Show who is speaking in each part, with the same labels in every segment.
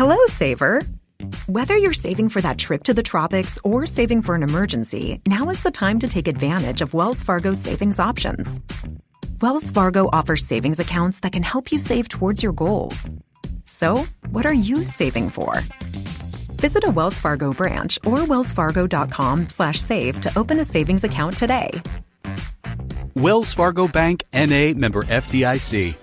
Speaker 1: Hello, saver. Whether you're saving for that trip to the tropics or saving for an emergency, now is the time to take advantage of Wells Fargo's savings options. Wells Fargo offers savings accounts that can help you save towards your goals. So, what are you saving for? Visit a Wells Fargo branch or wellsfargo.com/save to open a savings account today.
Speaker 2: Wells Fargo Bank, N.A., member FDIC.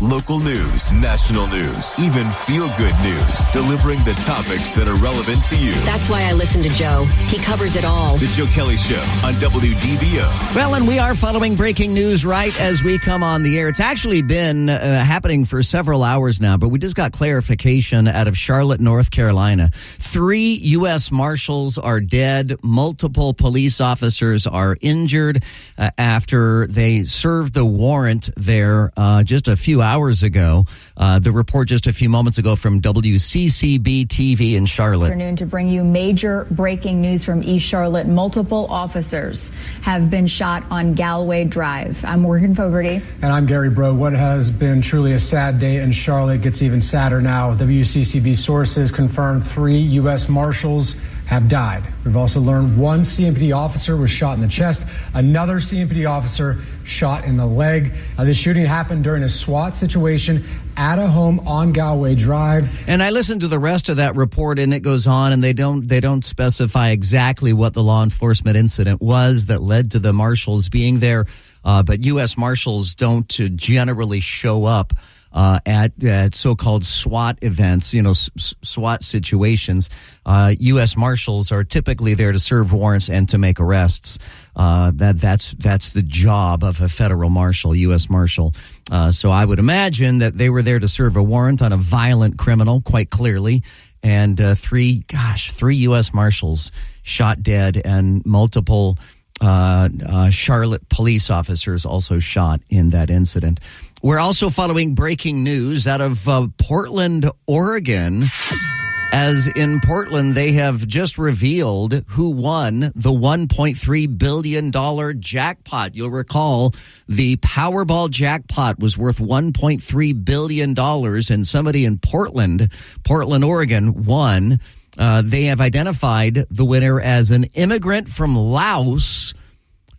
Speaker 3: Local news, national news, even feel-good news, delivering the topics that are relevant to you.
Speaker 4: That's why I listen to Joe. He covers it all.
Speaker 3: The Joe Kelley Show on WDBO.
Speaker 5: Well, and we are following breaking news right as we come on the air. It's actually been happening for several hours now, but we just got clarification out of Charlotte, North Carolina. 3 U.S. Marshals are dead. Multiple police officers are injured after they served a warrant there just a few hours ago. The report just a few moments ago from WCCB TV in Charlotte.
Speaker 6: Afternoon to bring you major breaking news from East Charlotte. Multiple officers have been shot on Galway Drive. I'm Morgan Fogarty.
Speaker 7: And I'm Gary Bro. What has been truly a sad day in Charlotte gets even sadder now. WCCB sources confirmed 3 U.S. Marshals have died. We've also learned 1 CMPD officer was shot in the chest, another CMPD officer shot in the leg. This shooting happened during a SWAT situation at a home on Galway Drive.
Speaker 5: And I listened to the rest of that report, and it goes on, and they don't specify exactly what the law enforcement incident was that led to the marshals being there. But U.S. Marshals don't generally show up at so-called SWAT events, SWAT situations. U.S. Marshals are typically there to serve warrants and to make arrests. That's the job of a federal marshal, U.S. Marshal. So I would imagine that they were there to serve a warrant on a violent criminal, quite clearly. And 3 U.S. Marshals shot dead, and multiple Charlotte police officers also shot in that incident. We're also following breaking news out of Portland, Oregon, as in Portland, they have just revealed who won the $1.3 billion jackpot. You'll recall the Powerball jackpot was worth $1.3 billion, and somebody in Portland, Oregon, won. They have identified the winner as an immigrant from Laos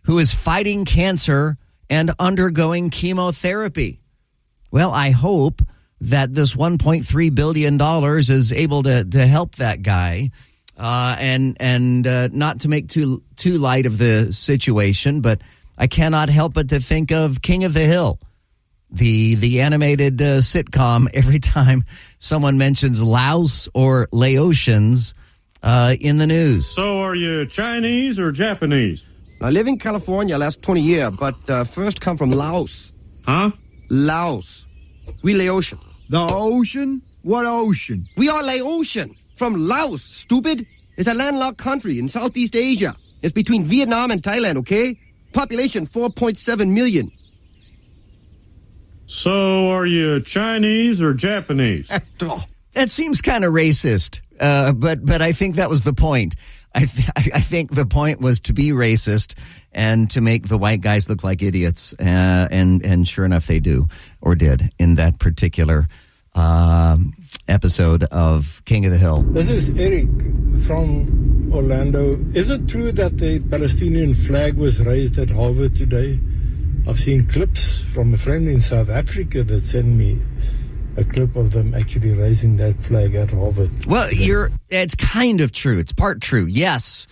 Speaker 5: who is fighting cancer and undergoing chemotherapy. Well, I hope that this $1.3 billion is able to help that guy, and not to make too light of the situation, but I cannot help but to think of King of the Hill, the animated sitcom. Every time someone mentions Laos or Laotians in the news.
Speaker 8: So are you Chinese or Japanese?
Speaker 9: I live in California last 20 years, but first come from Laos.
Speaker 8: Huh?
Speaker 9: Laos. We Laotian.
Speaker 10: The ocean? What ocean?
Speaker 9: We are Laotian. From Laos, stupid. It's a landlocked country in Southeast Asia. It's between Vietnam and Thailand, okay? Population 4.7 million.
Speaker 8: So are you Chinese or Japanese?
Speaker 5: That seems kind of racist, but I think that was the point. I think the point was to be racist and to make the white guys look like idiots, and sure enough, they do, or did, in that particular episode of King of the Hill.
Speaker 11: This is Eric from Orlando. Is it true that the Palestinian flag was raised at Harvard today? I've seen clips from a friend in South Africa that sent me a clip of them actually raising that flag at Harvard.
Speaker 5: Well, it's kind of true. It's part true. Yes,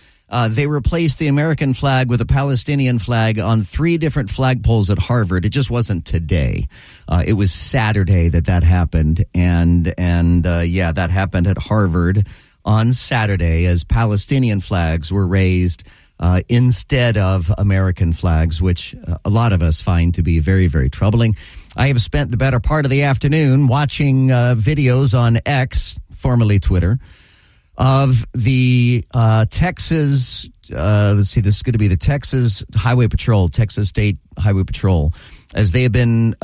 Speaker 5: they replaced the American flag with a Palestinian flag on 3 different flagpoles at Harvard. It just wasn't today. It was Saturday that happened, and that happened at Harvard on Saturday as Palestinian flags were raised instead of American flags, which a lot of us find to be very, very troubling. I have spent the better part of the afternoon watching videos on X, formerly Twitter, of the Texas, this is going to be the Texas Highway Patrol, Texas State Highway Patrol, as they have been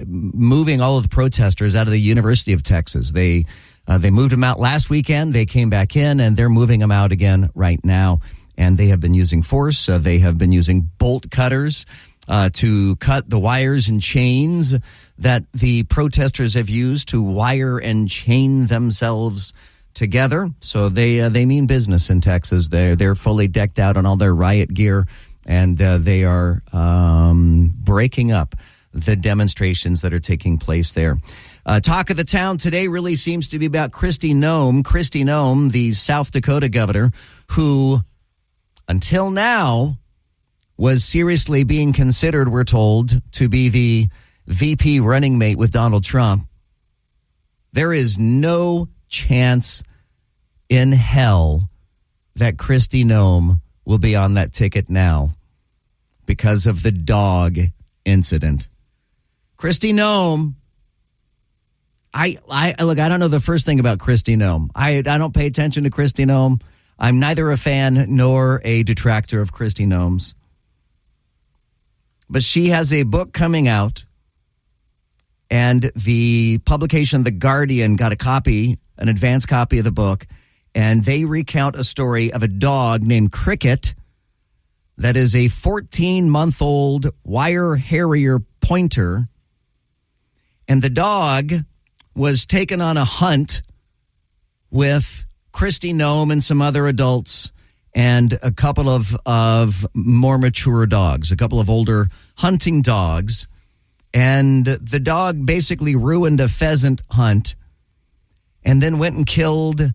Speaker 5: moving all of the protesters out of the University of Texas. They moved them out last weekend. They came back in, and they're moving them out again right now. And they have been using force. They have been using bolt cutters. to cut the wires and chains that the protesters have used to wire and chain themselves together. So they mean business in Texas. They're fully decked out on all their riot gear, and they are breaking up the demonstrations that are taking place there. Talk of the town today really seems to be about Kristi Noem. Kristi Noem, the South Dakota governor, who until now was seriously being considered, we're told, to be the VP running mate with Donald Trump. There is no chance in hell that Kristi Noem will be on that ticket now because of the dog incident. Kristi Noem, I look, I don't know the first thing about Kristi Noem. I don't pay attention to Kristi Noem. I'm neither a fan nor a detractor of Kristi Noem's. But she has a book coming out, and the publication The Guardian got an advance copy of the book, and they recount a story of a dog named Cricket that is a 14-month-old wire harrier pointer. And the dog was taken on a hunt with Kristi Noem and some other adults and a couple of more mature dogs, a couple of older hunting dogs. And the dog basically ruined a pheasant hunt and then went and killed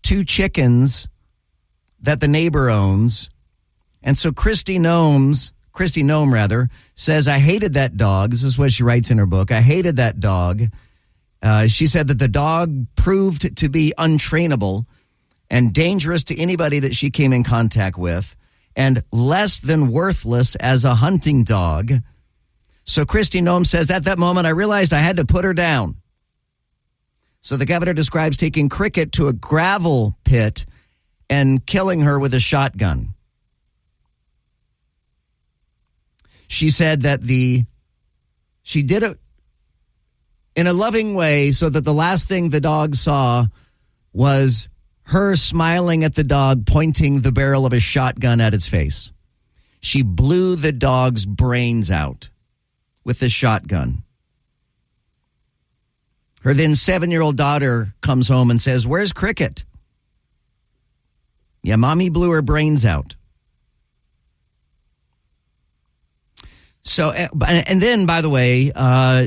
Speaker 5: 2 chickens that the neighbor owns. And so Kristi Noem says, I hated that dog. This is what she writes in her book. I hated that dog. She said that the dog proved to be untrainable and dangerous to anybody that she came in contact with, and less than worthless as a hunting dog. So Kristi Noem says, at that moment, I realized I had to put her down. So the governor describes taking Cricket to a gravel pit and killing her with a shotgun. She said that she did it in a loving way so that the last thing the dog saw was her smiling at the dog, pointing the barrel of a shotgun at its face. She blew the dog's brains out with the shotgun. Her then 7-year-old daughter comes home and says, where's Cricket? Yeah, mommy blew her brains out. So, and then, by the way,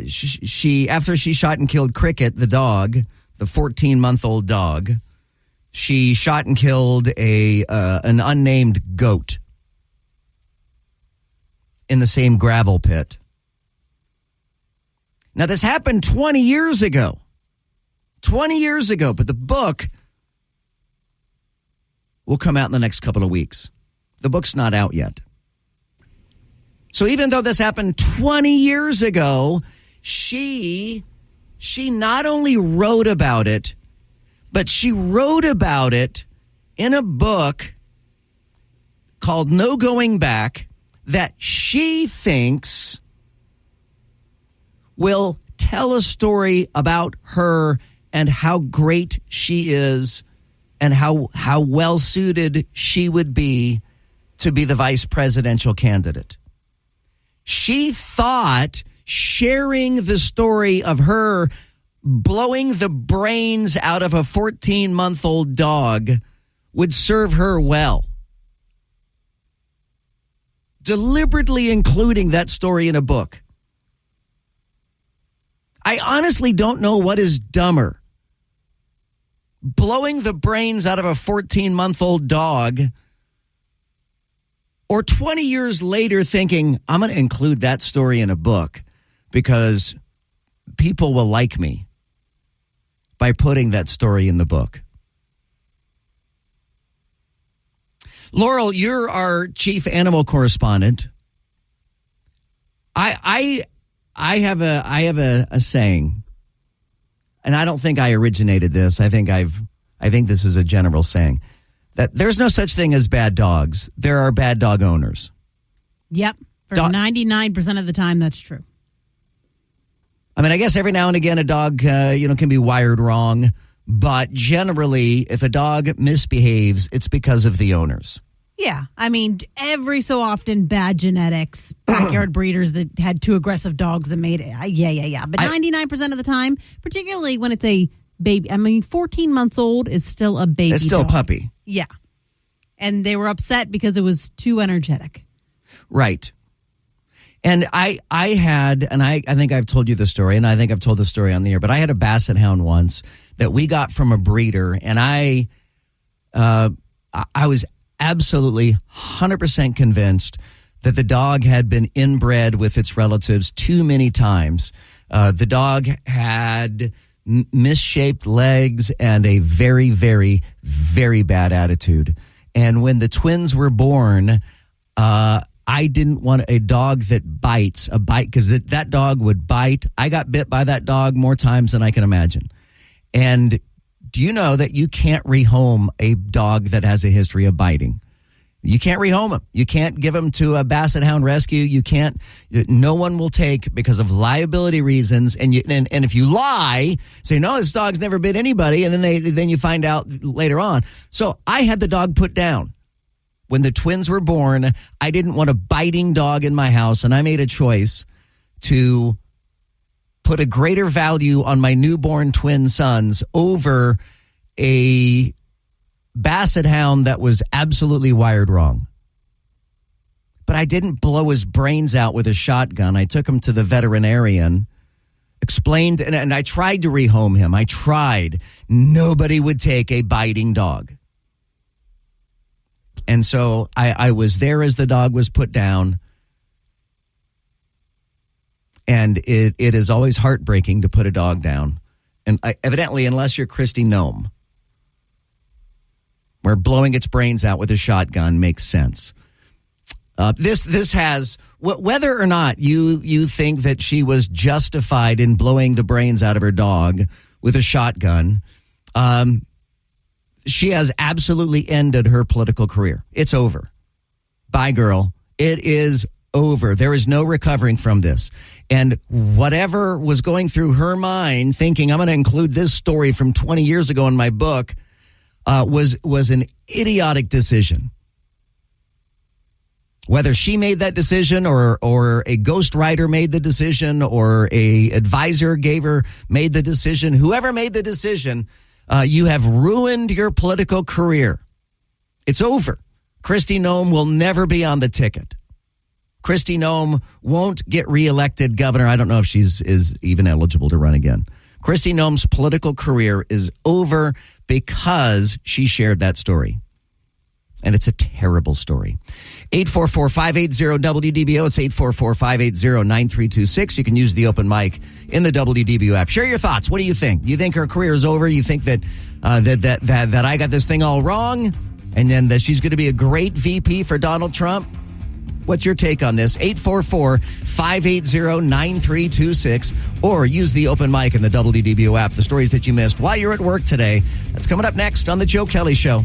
Speaker 5: she after she shot and killed Cricket, the dog, the 14-month-old dog, she shot and killed an unnamed goat in the same gravel pit. Now, this happened 20 years ago. 20 years ago, but the book will come out in the next couple of weeks. The book's not out yet. So even though this happened 20 years ago, she not only wrote about it, but she wrote about it in a book called No Going Back that she thinks will tell a story about her and how great she is and how well suited she would be to be the vice presidential candidate. She thought sharing the story of her blowing the brains out of a 14-month-old dog would serve her well. Deliberately including that story in a book. I honestly don't know what is dumber. Blowing the brains out of a 14-month-old dog, or 20 years later thinking, I'm going to include that story in a book because people will like me by putting that story in the book. Laurel, you're our chief animal correspondent. I have a saying, and I don't think I originated this. I think this is a general saying, that there's no such thing as bad dogs. There are bad dog owners.
Speaker 12: Yep. For 99% of the time, that's true.
Speaker 5: I mean, I guess every now and again a dog, can be wired wrong. But generally, if a dog misbehaves, it's because of the owners.
Speaker 12: Yeah. I mean, every so often, bad genetics, backyard breeders that had too aggressive dogs that made it. Yeah. But 99% of the time, particularly when it's a baby, 14 months old is still a baby.
Speaker 5: It's still
Speaker 12: dog.
Speaker 5: a puppy.
Speaker 12: Yeah. And they were upset because it was too energetic.
Speaker 5: Right. And I had, and I think I've told you the story, and I think I've told the story on the air, but I had a Basset Hound once that we got from a breeder, and I was absolutely 100% convinced that the dog had been inbred with its relatives too many times. The dog had misshaped legs and a very, very, very bad attitude. And when the twins were born, I didn't want a dog that bites, because that dog would bite. I got bit by that dog more times than I can imagine. And do you know that you can't rehome a dog that has a history of biting? You can't rehome him. You can't give him to a Basset Hound rescue. You can't. No one will take because of liability reasons. And if you lie, say no, this dog's never bit anybody, and then you find out later on. So I had the dog put down. When the twins were born, I didn't want a biting dog in my house, and I made a choice to put a greater value on my newborn twin sons over a Basset Hound that was absolutely wired wrong. But I didn't blow his brains out with a shotgun. I took him to the veterinarian, explained, and I tried to rehome him. I tried. Nobody would take a biting dog. And so I was there as the dog was put down. And it is always heartbreaking to put a dog down. And evidently, unless you're Kristi Noem, where blowing its brains out with a shotgun makes sense. This has, whether or not you think that she was justified in blowing the brains out of her dog with a shotgun, she has absolutely ended her political career. It's over. Bye, girl. It is over. There is no recovering from this. And whatever was going through her mind, thinking I'm going to include this story from 20 years ago in my book, was an idiotic decision. Whether she made that decision or a ghostwriter made the decision or a advisor made the decision, whoever made the decision, you have ruined your political career. It's over. Kristi Noem will never be on the ticket. Kristi Noem won't get reelected governor. I don't know if she's even eligible to run again. Kristi Noem's political career is over because she shared that story. And it's a terrible story. 844-580-WDBO. It's 844-580-9326. You can use the open mic in the WDBO app. Share your thoughts. What do you think? You think her career is over? You think that I got this thing all wrong? And then that she's going to be a great VP for Donald Trump? What's your take on this? 844-580-9326. Or use the open mic in the WDBO app. The stories that you missed while you're at work today. That's coming up next on The Joe Kelley Show.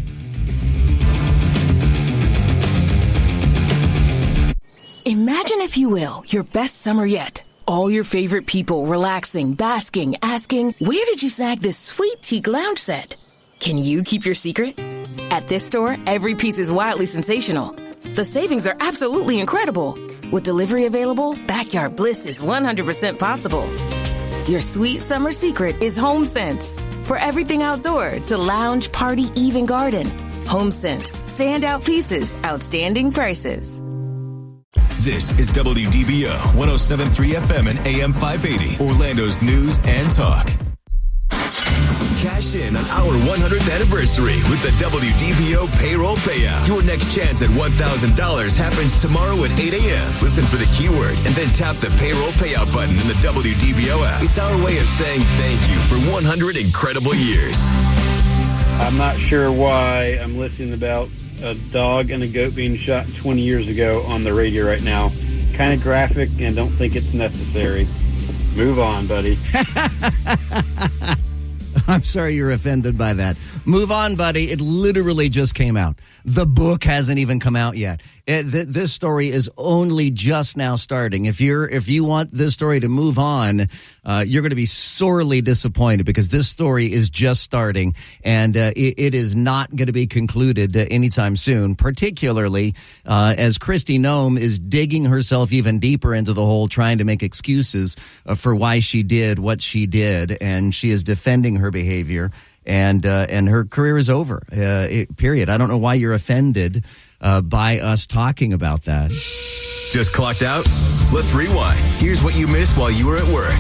Speaker 13: Imagine, if you will, your best summer yet. All your favorite people relaxing, basking, asking, where did you snag this sweet teak lounge set? Can you keep your secret? At this store, every piece is wildly sensational. The savings are absolutely incredible. With delivery available, backyard bliss is 100% possible. Your sweet summer secret is HomeSense. For everything outdoor to lounge, party, even garden. HomeSense. Standout pieces, outstanding prices.
Speaker 3: This is WDBO 107.3 FM and AM 580, Orlando's news and talk. Cash in on our 100th anniversary with the WDBO payroll payout. Your next chance at $1,000 happens tomorrow at 8 a.m. Listen for the keyword and then tap the payroll payout button in the WDBO app. It's our way of saying thank you for 100 incredible years.
Speaker 14: I'm not sure why I'm listening about a dog and a goat being shot 20 years ago on the radio right now. Kind of graphic, and don't think it's necessary. Move on, buddy.
Speaker 5: I'm sorry you're offended by that. Move on, buddy. It literally just came out. The book hasn't even come out yet. This story is only just now starting. If you want this story to move on, you're going to be sorely disappointed because this story is just starting, and it is not going to be concluded anytime soon, particularly as Kristi Noem is digging herself even deeper into the hole, trying to make excuses for why she did what she did, and she is defending her behavior, and her career is over, period. I don't know why you're offended by us talking about that.
Speaker 3: Just clocked out? Let's rewind. Here's what you missed while you were at work.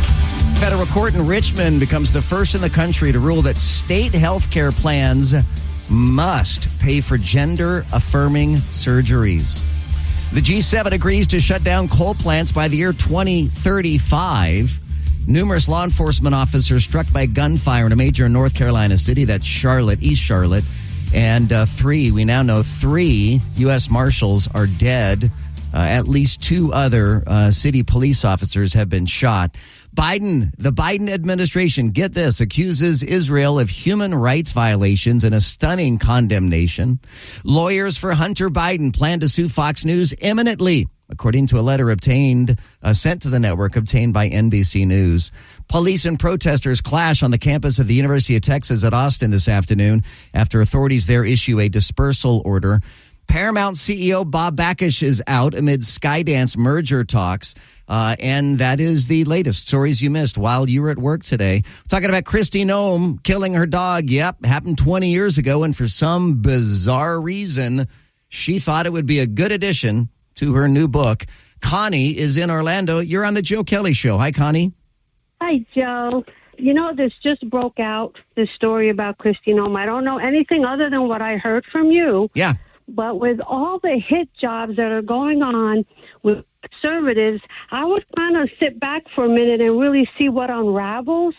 Speaker 5: Federal court in Richmond becomes the first in the country to rule that state health care plans must pay for gender-affirming surgeries. The G7 agrees to shut down coal plants by the year 2035. Numerous law enforcement officers struck by gunfire in a major North Carolina city, that's Charlotte, East Charlotte. And we now know three U.S. Marshals are dead. At least two other city police officers have been shot. The Biden administration, get this, accuses Israel of human rights violations in a stunning condemnation. Lawyers for Hunter Biden plan to sue Fox News imminently, according to a letter sent to the network, obtained by NBC News. Police and protesters clash on the campus of the University of Texas at Austin this afternoon after authorities there issue a dispersal order. Paramount CEO Bob Bakish is out amid Skydance merger talks. And that is the latest stories you missed while you were at work today. Talking about Kristi Noem killing her dog. Yep, happened 20 years ago. And for some bizarre reason, she thought it would be a good addition to her new book. Connie is in Orlando. You're on the Joe Kelley Show. Hi, Connie.
Speaker 15: Hi, Joe. You know, this just broke out, this story about Kristi Noem. I don't know anything other than what I heard from you.
Speaker 5: Yeah.
Speaker 15: But with all the hit jobs that are going on with conservatives, I would kind of sit back for a minute and really see what unravels.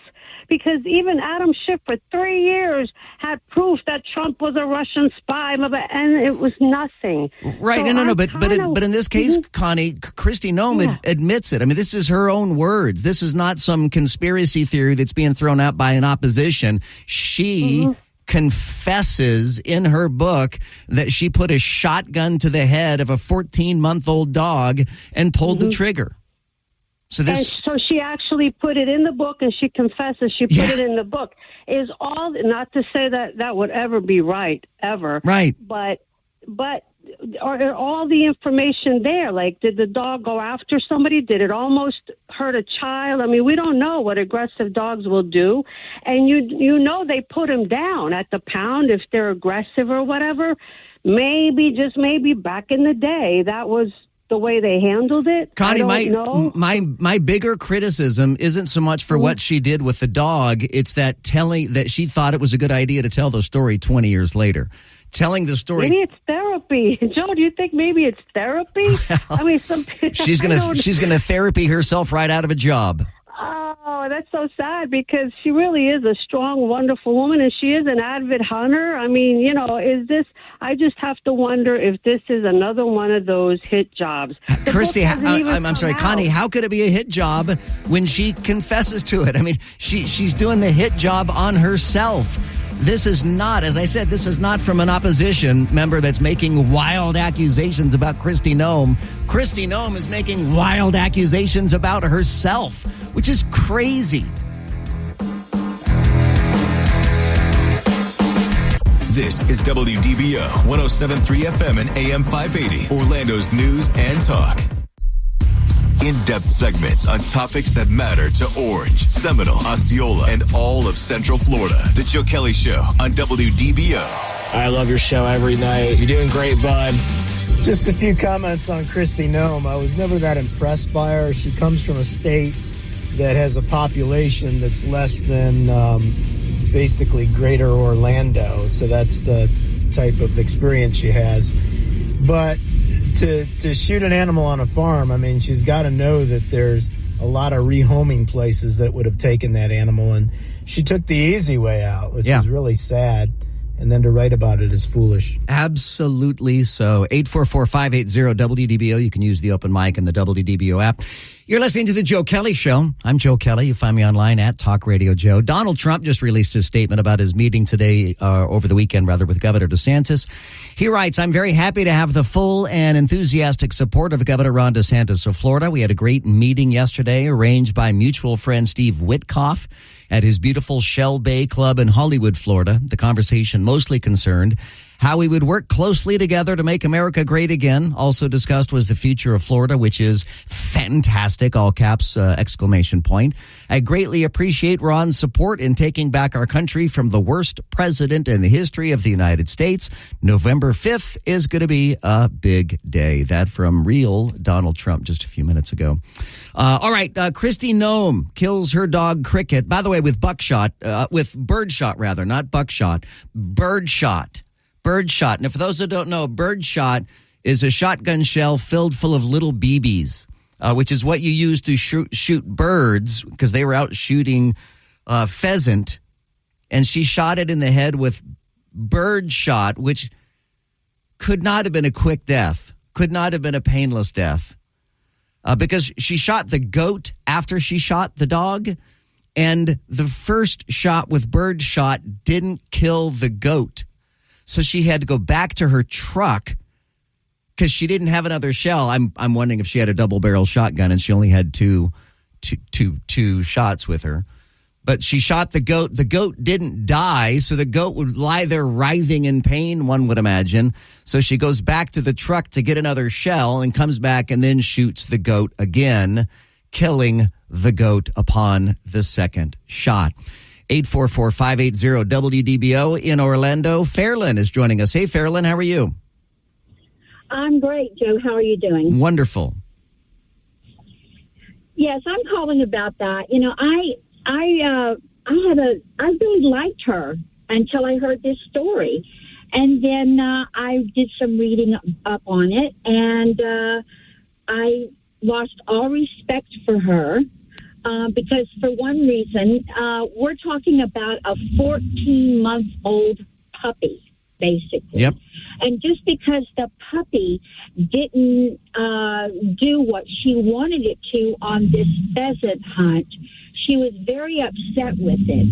Speaker 15: Because even Adam Schiff for 3 years had proof that Trump was a Russian spy, and it was nothing.
Speaker 5: Right,
Speaker 15: so
Speaker 5: but in this case, Connie, Kristi Noem admits it. I mean, this is her own words. This is not some conspiracy theory that's being thrown out by an opposition. She confesses in her book that she put a shotgun to the head of a 14-month-old dog and pulled the trigger. So
Speaker 15: she actually put it in the book, and she confesses she put it in the book. Is all, not to say that would ever be right, ever.
Speaker 5: Right.
Speaker 15: But are all the information there? Like, did the dog go after somebody? Did it almost hurt a child? I mean, we don't know what aggressive dogs will do. And you know they put them down at the pound if they're aggressive or whatever. Maybe, just maybe, back in the day, that was the way they handled it.
Speaker 5: Connie, my bigger criticism isn't so much for what she did with the dog. It's that she thought it was a good idea to tell the story 20 years later. Telling the story.
Speaker 15: Maybe it's therapy. Joe, do you think maybe it's therapy?
Speaker 5: Well,
Speaker 15: I mean,
Speaker 5: she's gonna therapy herself right out of a job.
Speaker 15: Oh, that's so sad because she really is a strong, wonderful woman, and she is an avid hunter. I mean, you know, I just have to wonder if this is another one of those hit jobs.
Speaker 5: Kristi, I'm sorry, Connie, how could it be a hit job when she confesses to it? I mean, she's doing the hit job on herself. This is not, as I said, this is not from an opposition member that's making wild accusations about Kristi Noem. Kristi Noem is making wild accusations about herself, which is crazy.
Speaker 3: This is WDBO 107.3 FM and AM 580, Orlando's news and talk. In-depth segments on topics that matter to Orange, Seminole, Osceola, and all of Central Florida. The Joe Kelley Show on WDBO.
Speaker 16: I love your show every night. You're doing great, bud. Just a few comments on Kristi Noem. I was never that impressed by her. She comes from a state that has a population that's less than basically greater Orlando. So that's the type of experience she has. But to shoot an animal on a farm, I mean, she's got to know that there's a lot of rehoming places that would have taken that animal, and she took the easy way out, which is really sad. And then to write about it is foolish.
Speaker 5: Absolutely so. 844-580-WDBO. You can use the open mic and the WDBO app. You're listening to the Joe Kelley Show. I'm Joe Kelley. You find me online at Talk Radio Joe. Donald Trump just released his statement about his meeting today, over the weekend, with Governor DeSantis. He writes, I'm very happy to have the full and enthusiastic support of Governor Ron DeSantis of Florida. We had a great meeting yesterday arranged by mutual friend Steve Witkoff at his beautiful Shell Bay Club in Hollywood, Florida. The conversation mostly concerned how we would work closely together to make America great again. Also discussed was the future of Florida, which is fantastic, all caps, exclamation point. I greatly appreciate Ron's support in taking back our country from the worst president in the history of the United States. November 5th is going to be a big day. That from real Donald Trump just a few minutes ago. All right, Kristi Noem kills her dog Cricket. By the way, with birdshot rather, not buckshot, birdshot. Birdshot. Now, for those that don't know, birdshot is a shotgun shell filled full of little BBs, which is what you use to shoot birds, because they were out shooting pheasant, and she shot it in the head with birdshot, which could not have been a quick death, could not have been a painless death, because she shot the goat after she shot the dog, and the first shot with birdshot didn't kill the goat. So she had to go back to her truck because she didn't have another shell. I'm wondering if she had a double-barrel shotgun and she only had two shots with her. But she shot the goat. The goat didn't die, so the goat would lie there writhing in pain, one would imagine. So she goes back to the truck to get another shell and comes back and then shoots the goat again, killing the goat upon the second shot. 844-580-WDBO in Orlando. Fairlyn is joining us. Hey, Fairlyn, how are you?
Speaker 17: I'm great, Joe. How are you doing?
Speaker 5: Wonderful.
Speaker 17: Yes, I'm calling about that. You know, I really liked her until I heard this story, and then I did some reading up on it, and I lost all respect for her. Because for one reason, we're talking about a 14-month-old puppy, basically.
Speaker 5: Yep.
Speaker 17: And just because the puppy didn't do what she wanted it to on this pheasant hunt, she was very upset with it.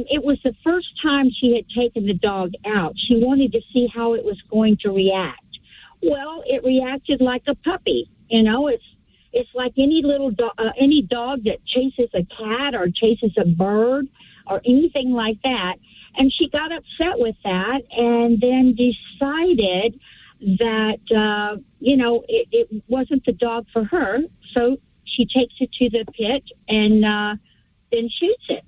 Speaker 17: It was the first time she had taken the dog out. She wanted to see how it was going to react. Well, it reacted like a puppy. You know, it's like any little any dog that chases a cat or chases a bird or anything like that. And she got upset with that and then decided that, it wasn't the dog for her. So she takes it to the pit and then shoots it.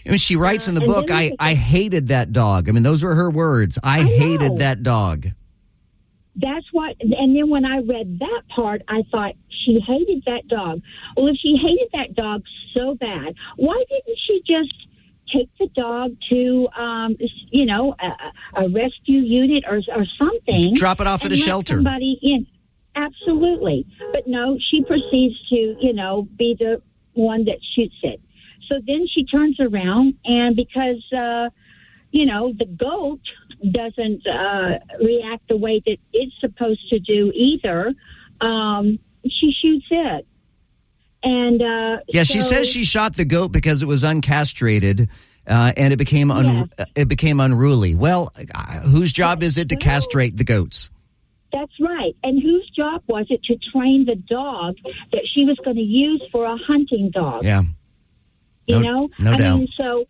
Speaker 5: I mean, she writes in the book, I hated that dog. I mean, those were her words. I hated that dog.
Speaker 17: That's what, and then when I read that part, I thought she hated that dog. Well, if she hated that dog so bad, why didn't she just take the dog to, a rescue unit or something?
Speaker 5: Drop it off at a shelter.
Speaker 17: Somebody in. Absolutely. But no, she proceeds to, be the one that shoots it. So then she turns around, and because, the goat doesn't react the way that it's supposed to do either, she shoots it. And
Speaker 5: she says she shot the goat because it was uncastrated, and it became unruly. Well, whose job is it to castrate the goats?
Speaker 17: That's right. And whose job was it to train the dog that she was going to use for a hunting dog?
Speaker 5: Yeah.
Speaker 17: No
Speaker 5: doubt.
Speaker 17: mean, so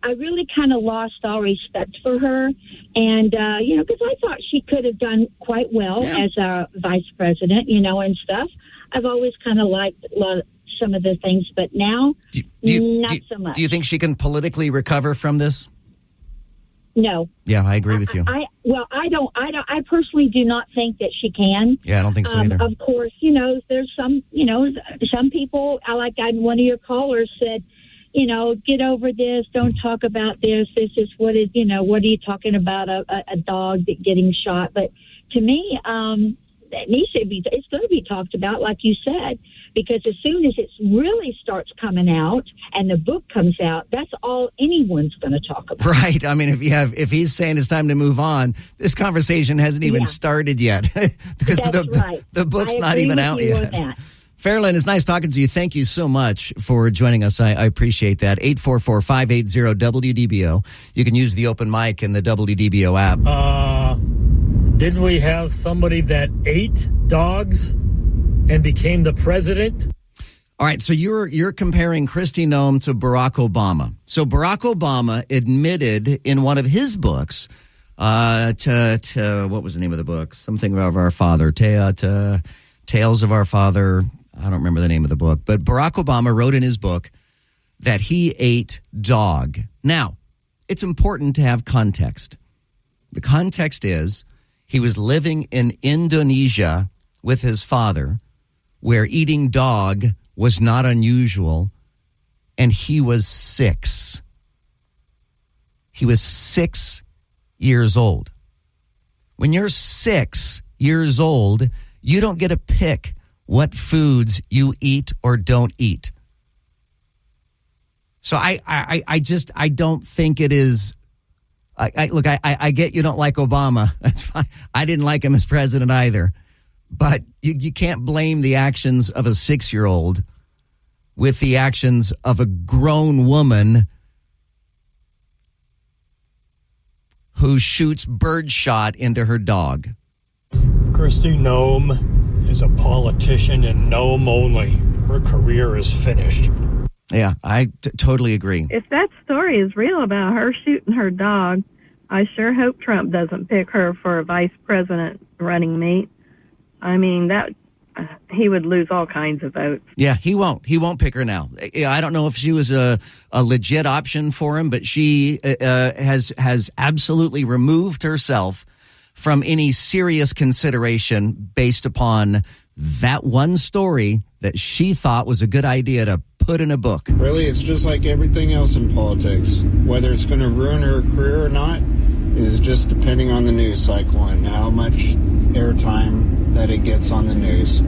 Speaker 17: I really kind of lost all respect for her. And, because I thought she could have done quite well as a vice president, and stuff. I've always kind of liked some of the things, but now, not so much.
Speaker 5: Do you think she can politically recover from this?
Speaker 17: No.
Speaker 5: Yeah, I agree with you.
Speaker 17: I personally do not think that she can.
Speaker 5: Yeah, I don't think so either.
Speaker 17: Of course, there's some people, one of your callers said, get over this. Don't talk about this. This is what are you talking about? A dog getting shot. But to me, it's going to be talked about, like you said, because as soon as it really starts coming out and the book comes out, that's all anyone's going to talk about.
Speaker 5: Right. I mean, if he's saying it's time to move on, this conversation hasn't even started yet because the book's not even out yet. Fairlyn, it's nice talking to you. Thank you so much for joining us. I appreciate that. 844-580-WDBO. You can use the open mic in the WDBO app.
Speaker 18: Didn't we have somebody that ate dogs and became the president?
Speaker 5: All right, so you're comparing Kristi Noem to Barack Obama. So Barack Obama admitted in one of his books to what was the name of the book? Something of our father, Tales of Our Father. I don't remember the name of the book, but Barack Obama wrote in his book that he ate dog. Now, it's important to have context. The context is he was living in Indonesia with his father, where eating dog was not unusual, and he was 6. He was 6 years old. When you're 6 years old, you don't get to pick what foods you eat or don't eat. So I don't think it is. I get you don't like Obama. That's fine. I didn't like him as president either. But you can't blame the actions of a 6-year-old with the actions of a grown woman who shoots birdshot into her dog.
Speaker 18: Kristi Noem is a politician in Noem only. Her career is finished.
Speaker 5: Yeah, I totally agree.
Speaker 19: If that story is real about her shooting her dog, I sure hope Trump doesn't pick her for a vice president running mate. I mean, that he would lose all kinds of votes.
Speaker 5: Yeah, he won't. He won't pick her now. I don't know if she was a legit option for him, but she has absolutely removed herself from any serious consideration based upon that one story that she thought was a good idea to put in a book.
Speaker 20: Really, it's just like everything else in politics. Whether it's going to ruin her career or not is just depending on the news cycle and how much airtime that it gets on the news.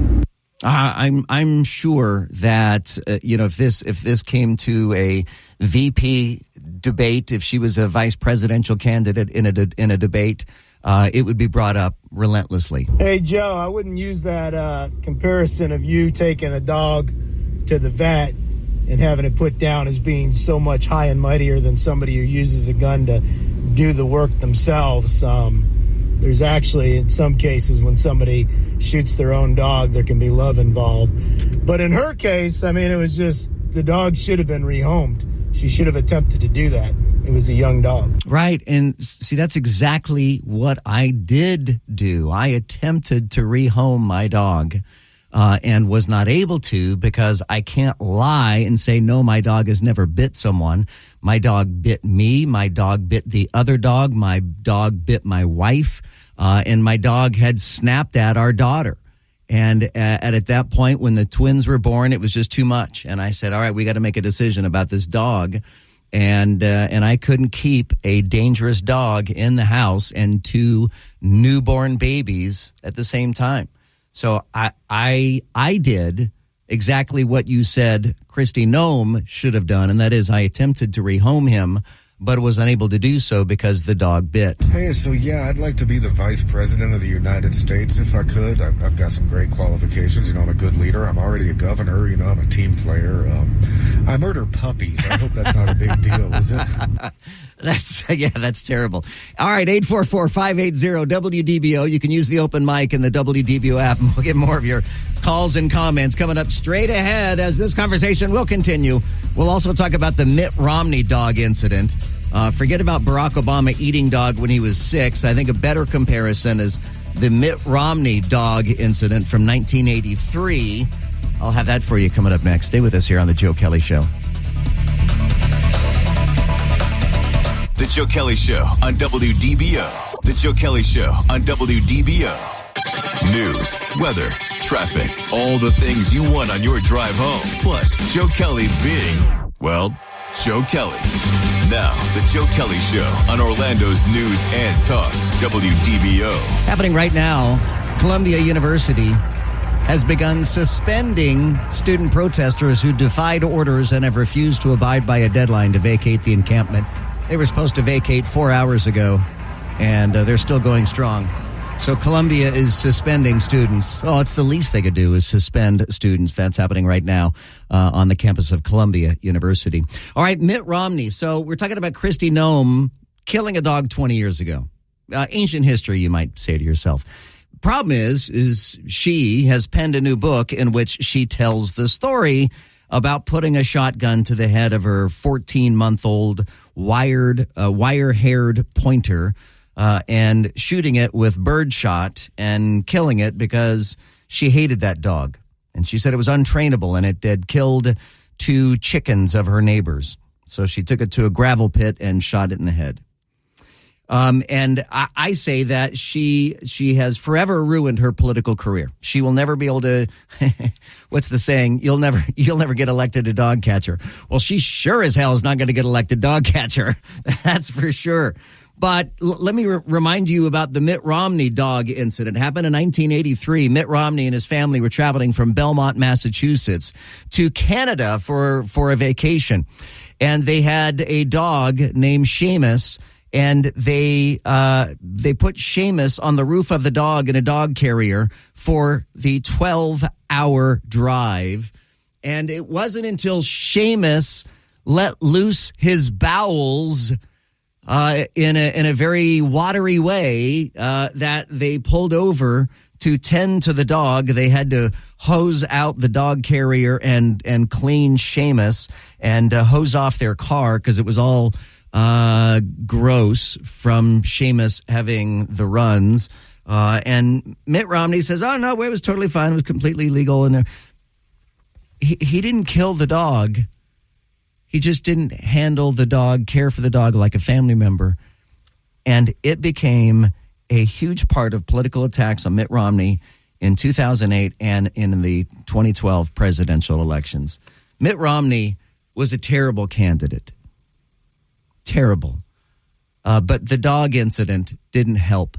Speaker 5: I'm sure that if this came to a VP debate, if she was a vice presidential candidate in a debate, it would be brought up relentlessly.
Speaker 16: Hey, Joe, I wouldn't use that comparison of you taking a dog to the vet and having it put down as being so much high and mightier than somebody who uses a gun to do the work themselves. There's actually, in some cases, when somebody shoots their own dog, there can be love involved. But in her case, I mean, it was just the dog should have been rehomed. She should have attempted to do that. It was a young dog.
Speaker 5: Right. And see, that's exactly what I did do. I attempted to rehome my dog and was not able to because I can't lie and say, no, my dog has never bit someone. My dog bit me. My dog bit the other dog. My dog bit my wife. And my dog had snapped at our daughter. And at that point, when the twins were born, it was just too much. And I said, all right, we got to make a decision about this dog. And I couldn't keep a dangerous dog in the house and 2 newborn babies at the same time. So I did exactly what you said Kristi Noem should have done, and that is I attempted to rehome him, but was unable to do so because the dog bit.
Speaker 21: Hey, so yeah, I'd like to be the vice president of the United States if I could. I've got some great qualifications. I'm a good leader. I'm already a governor. I'm a team player. I murder puppies. I hope that's not a big deal, is it?
Speaker 5: That's terrible. All right, 844-580-WDBO. You can use the open mic in the WDBO app, and we'll get more of your calls and comments coming up straight ahead as this conversation will continue. We'll also talk about the Mitt Romney dog incident. Forget about Barack Obama eating dog when he was 6. I think a better comparison is the Mitt Romney dog incident from 1983. I'll have that for you coming up next. Stay with us here on The Joe Kelley Show.
Speaker 3: The Joe Kelley Show on WDBO. The Joe Kelley Show on WDBO. News, weather, traffic, all the things you want on your drive home. Plus, Joe Kelley being, well, Joe Kelley. Now, The Joe Kelley Show on Orlando's News and Talk, WDBO.
Speaker 5: Happening right now, Columbia University has begun suspending student protesters who defied orders and have refused to abide by a deadline to vacate the encampment. They were supposed to vacate 4 hours ago, and they're still going strong. So Columbia is suspending students. Oh, it's the least they could do is suspend students. That's happening right now on the campus of Columbia University. All right, Mitt Romney. So we're talking about Kristi Noem killing a dog 20 years ago. Ancient history, you might say to yourself. Problem is she has penned a new book in which she tells the story about putting a shotgun to the head of her 14-month-old wire-haired pointer and shooting it with birdshot and killing it because she hated that dog. And she said it was untrainable and it had killed 2 chickens of her neighbors. So she took it to a gravel pit and shot it in the head. And I say that she has forever ruined her political career. She will never be able to, what's the saying? You'll never get elected a dog catcher. Well, she sure as hell is not going to get elected dog catcher. That's for sure. But let me remind you about the Mitt Romney dog incident. It happened in 1983. Mitt Romney and his family were traveling from Belmont, Massachusetts to Canada for a vacation. And they had a dog named Seamus. And they put Seamus on the roof of the dog in a dog carrier for the 12-hour drive. And it wasn't until Seamus let loose his bowels in a very watery way that they pulled over to tend to the dog. They had to hose out the dog carrier and clean Seamus and hose off their car because it was all gross from Seamus having the runs. And Mitt Romney says, oh, no, it was totally fine. It was completely legal. And he didn't kill the dog. He just didn't handle the dog, care for the dog like a family member. And it became a huge part of political attacks on Mitt Romney in 2008 and in the 2012 presidential elections. Mitt Romney was a terrible candidate. Terrible. But the dog incident didn't help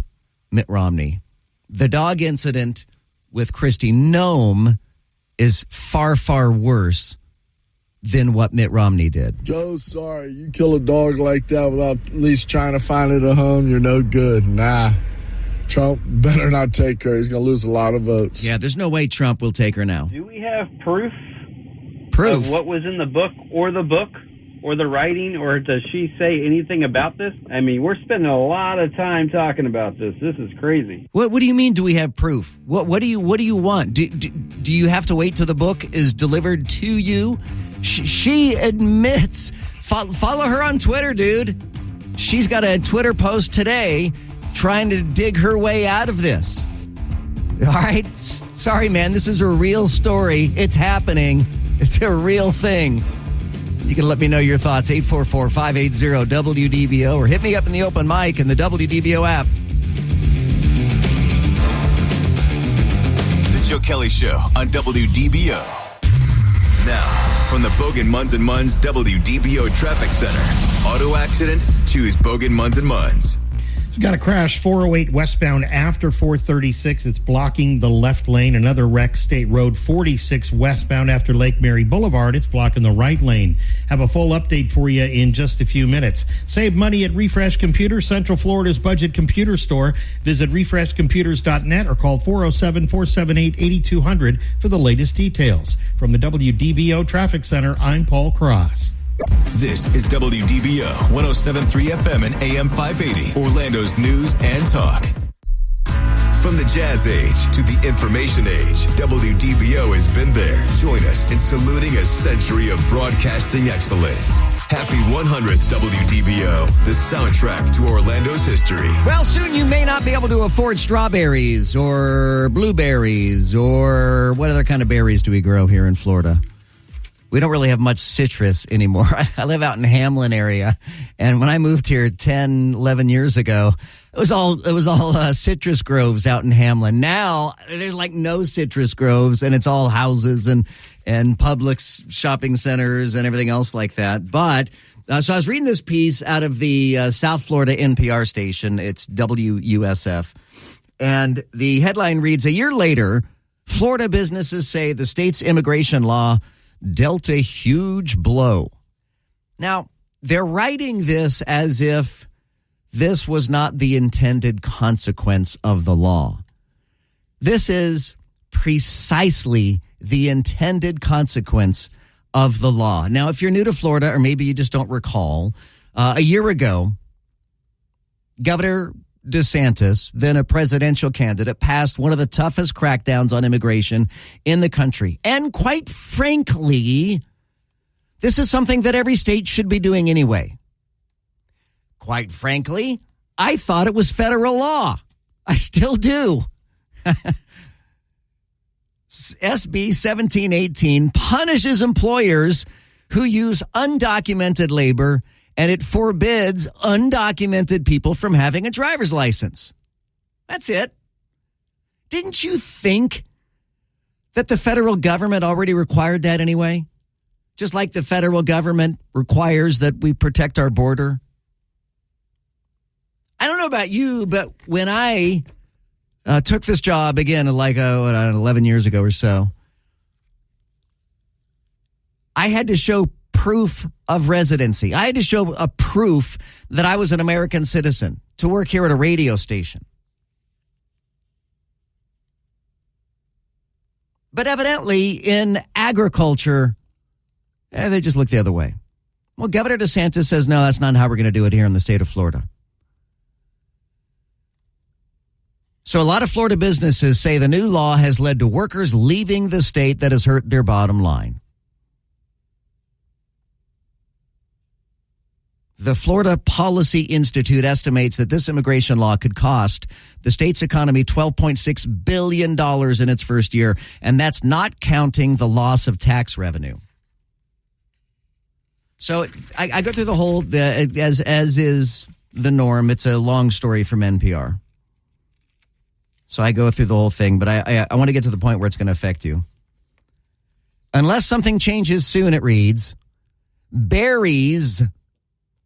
Speaker 5: Mitt Romney. The dog incident with Kristi Noem is far, far worse than what Mitt Romney did.
Speaker 10: Joe, sorry, you kill a dog like that without at least trying to find it a home, you're no good. Nah. Trump better not take her. He's going to lose a lot of votes.
Speaker 5: Yeah, there's no way Trump will take her now.
Speaker 14: Do we have proof?
Speaker 5: Proof?
Speaker 14: Of what was in the book or the writing, or does she say anything about this? I mean, we're spending a lot of time talking about this. This is crazy.
Speaker 5: What do you mean, do we have proof? What do you want? Do you have to wait till the book is delivered to you? She admits. Follow her on Twitter, dude. She's got a Twitter post today trying to dig her way out of this. All right? Sorry, man. This is a real story. It's happening. It's a real thing. You can let me know your thoughts, 844-580-WDBO, or hit me up in the open mic in the WDBO app.
Speaker 3: The Joe Kelley Show on WDBO. Now, from the Bogan Munz & Munz WDBO Traffic Center. Auto accident? Choose Bogan Munz & Munz.
Speaker 1: We've got a crash 408 westbound after 436. It's blocking the left lane. Another wreck, State Road 46 westbound after Lake Mary Boulevard. It's blocking the right lane. Have a full update for you in just a few minutes. Save money at Refresh Computers, Central Florida's budget computer store. Visit refreshcomputers.net or call 407-478-8200 for the latest details. From the WDBO Traffic Center, I'm Paul Cross.
Speaker 3: This is WDBO 107.3 FM and AM 580, Orlando's news and talk. From the jazz age to the information age, WDBO has been there. Join us in saluting a century of broadcasting excellence. Happy 100th WDBO, the soundtrack to Orlando's history.
Speaker 5: Well, soon you may not be able to afford strawberries or blueberries or what other kind of berries do we grow here in Florida? We don't really have much citrus anymore. I live out in Hamlin area, and when I moved here 10, 11 years ago, it was all citrus groves out in Hamlin. Now there's like no citrus groves, and it's all houses and Publix shopping centers and everything else like that. But so I was reading this piece out of the South Florida NPR station. It's WUSF, and the headline reads: a year later, Florida businesses say the state's immigration law dealt a huge blow. Now, they're writing this as if this was not the intended consequence of the law. This is precisely the intended consequence of the law. Now, if you're new to Florida, or maybe you just don't recall, a year ago, Governor DeSantis, then a presidential candidate, passed one of the toughest crackdowns on immigration in the country. And quite frankly, this is something that every state should be doing anyway. Quite frankly, I thought it was federal law. I still do. SB 1718 punishes employers who use undocumented labor, and it forbids undocumented people from having a driver's license. That's it. Didn't you think that the federal government already required that anyway? Just like the federal government requires that we protect our border. I don't know about you, but when I took this job again, 11 years ago or so, I had to show proof of residency. I had to show a proof that I was an American citizen to work here at a radio station. But evidently in agriculture, they just look the other way. Well, Governor DeSantis says, no, that's not how we're going to do it here in the state of Florida. So a lot of Florida businesses say the new law has led to workers leaving the state that has hurt their bottom line. The Florida Policy Institute estimates that this immigration law could cost the state's economy $12.6 billion in its first year, and that's not counting the loss of tax revenue. So I go through the whole, as is the norm. It's a long story from NPR. So I go through the whole thing, but I want to get to the point where it's going to affect you. Unless something changes soon, it reads, berries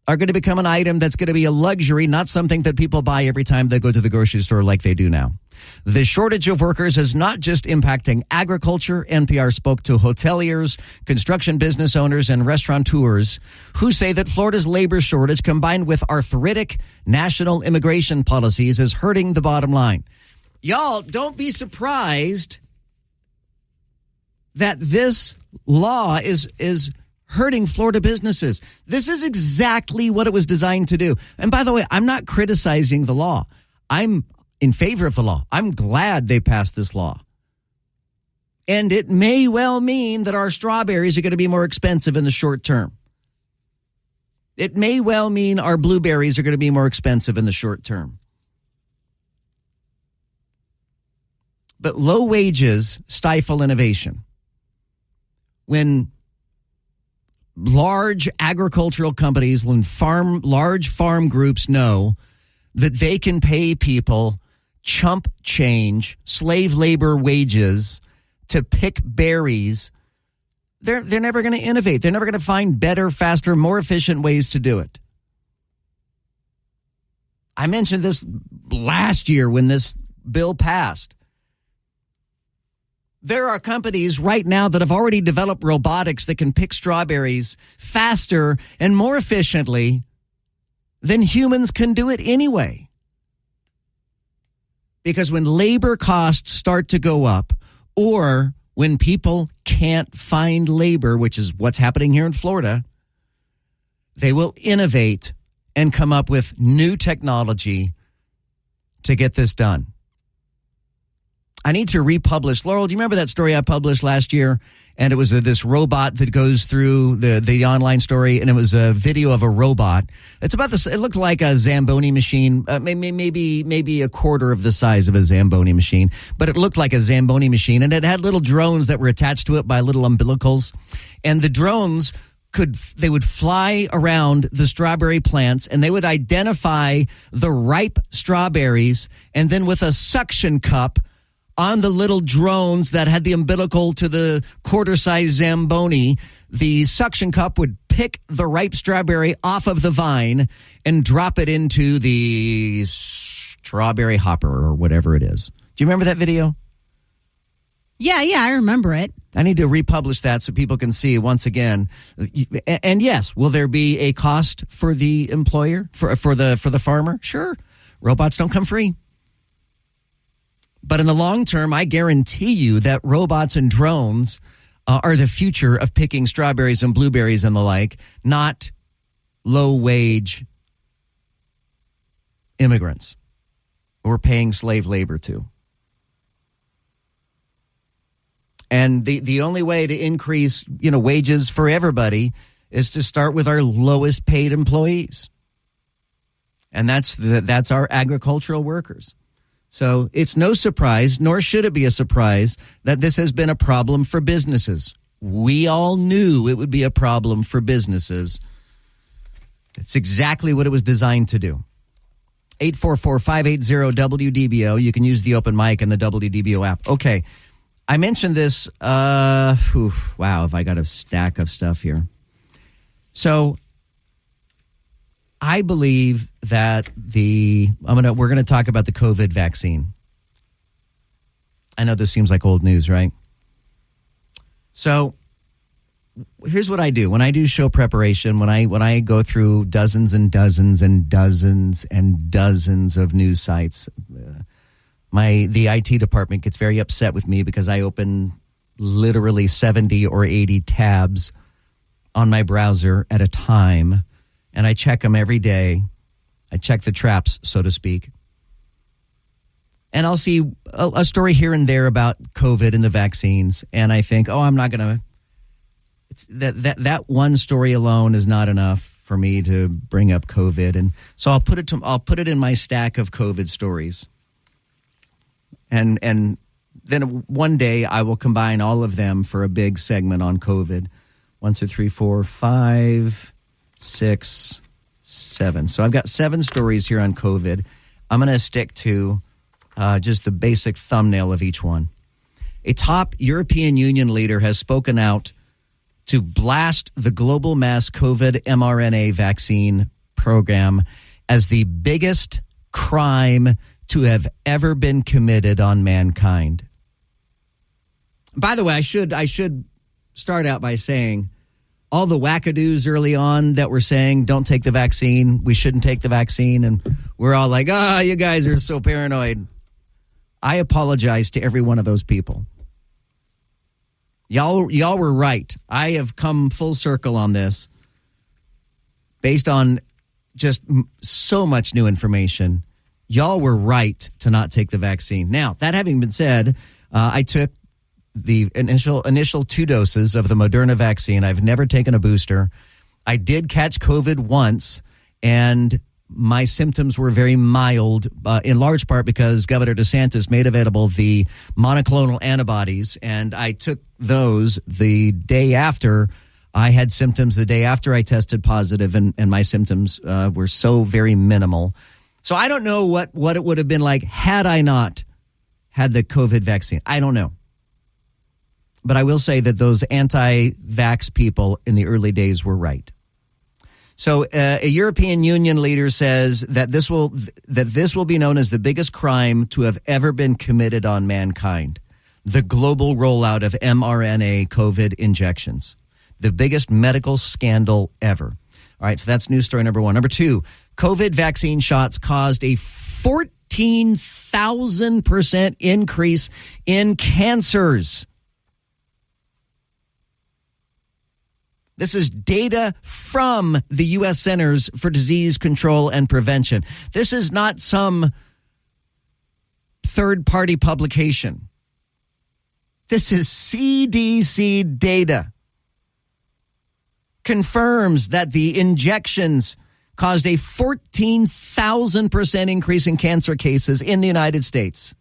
Speaker 5: are going to become an item that's going to be a luxury, not something that people buy every time they go to the grocery store like they do now. The shortage of workers is not just impacting agriculture. NPR spoke to hoteliers, construction business owners, and restaurateurs who say that Florida's labor shortage combined with arthritic national immigration policies is hurting the bottom line. Y'all, don't be surprised that this law is hurting Florida businesses. This is exactly what it was designed to do. And by the way, I'm not criticizing the law. I'm in favor of the law. I'm glad they passed this law. And it may well mean that our strawberries are going to be more expensive in the short term. It may well mean our blueberries are going to be more expensive in the short term. But low wages stifle innovation. When large agricultural companies, when large farm groups know that they can pay people chump change, slave labor wages to pick berries, they're never going to innovate. They're never going to find better, faster, more efficient ways to do it. I mentioned this last year when this bill passed. There are companies right now that have already developed robotics that can pick strawberries faster and more efficiently than humans can do it anyway. Because when labor costs start to go up, or when people can't find labor, which is what's happening here in Florida, they will innovate and come up with new technology to get this done. I need to republish. Laurel, do you remember that story I published last year? And it was this robot that goes through the online story, and it was a video of a robot. It's about this. It looked like a Zamboni machine, maybe a quarter of the size of a Zamboni machine, but it looked like a Zamboni machine, and it had little drones that were attached to it by little umbilicals, and the drones would fly around the strawberry plants, and they would identify the ripe strawberries, and then with a suction cup on the little drones that had the umbilical to the quarter-size Zamboni, the suction cup would pick the ripe strawberry off of the vine and drop it into the strawberry hopper or whatever it is. Do you remember that video?
Speaker 12: Yeah, I remember it.
Speaker 5: I need to republish that so people can see once again. And yes, will there be a cost for the employer, for the farmer? Sure. Robots don't come free. But in the long term, I guarantee you that robots and drones are the future of picking strawberries and blueberries and the like, not low-wage immigrants who are paying slave labor to. And the only way to increase, wages for everybody is to start with our lowest paid employees. And that's our agricultural workers. So it's no surprise, nor should it be a surprise, that this has been a problem for businesses. We all knew it would be a problem for businesses. It's exactly what it was designed to do. 844-580-WDBO. You can use the open mic and the WDBO app. Okay. I mentioned this. Wow, have I got a stack of stuff here. So I believe that we're going to talk about the COVID vaccine. I know this seems like old news, right? So here's what I do. When I do show preparation, when I go through dozens and dozens and dozens and dozens of news sites, the IT department gets very upset with me because I open literally 70 or 80 tabs on my browser at a time, and I check them every day. I check the traps, so to speak. And I'll see a story here and there about COVID and the vaccines, and I think, I'm not going to... That one story alone is not enough for me to bring up COVID, and so I'll put it in my stack of COVID stories. And then one day I will combine all of them for a big segment on COVID. 1, 2, 3, 4, 5, 6, 7. So I've got 7 stories here on COVID. I'm going to stick to just the basic thumbnail of each one. A top European Union leader has spoken out to blast the global mass COVID mRNA vaccine program as the biggest crime to have ever been committed on mankind. By the way, I should start out by saying all the wackadoos early on that were saying don't take the vaccine, we shouldn't take the vaccine, and we're all like, you guys are so paranoid. I apologize to every one of those people. Y'all were right. I have come full circle on this based on just so much new information. Y'all were right to not take the vaccine. Now, that having been said, I took the initial 2 doses of the Moderna vaccine. I've never taken a booster. I did catch COVID once, and my symptoms were very mild, in large part because Governor DeSantis made available the monoclonal antibodies, and I took those the day after I had symptoms, the day after I tested positive, and my symptoms were so very minimal. So I don't know what it would have been like had I not had the COVID vaccine. I don't know. But I will say that those anti-vax people in the early days were right. So a European Union leader says that this will be known as the biggest crime to have ever been committed on mankind. The global rollout of mRNA COVID injections. The biggest medical scandal ever. All right, so that's news story number 1. Number 2, COVID vaccine shots caused a 14,000% increase in cancers. This is data from the U.S. Centers for Disease Control and Prevention. This is not some third-party publication. This is CDC data. Confirms that the injections caused a 14,000% increase in cancer cases in the United States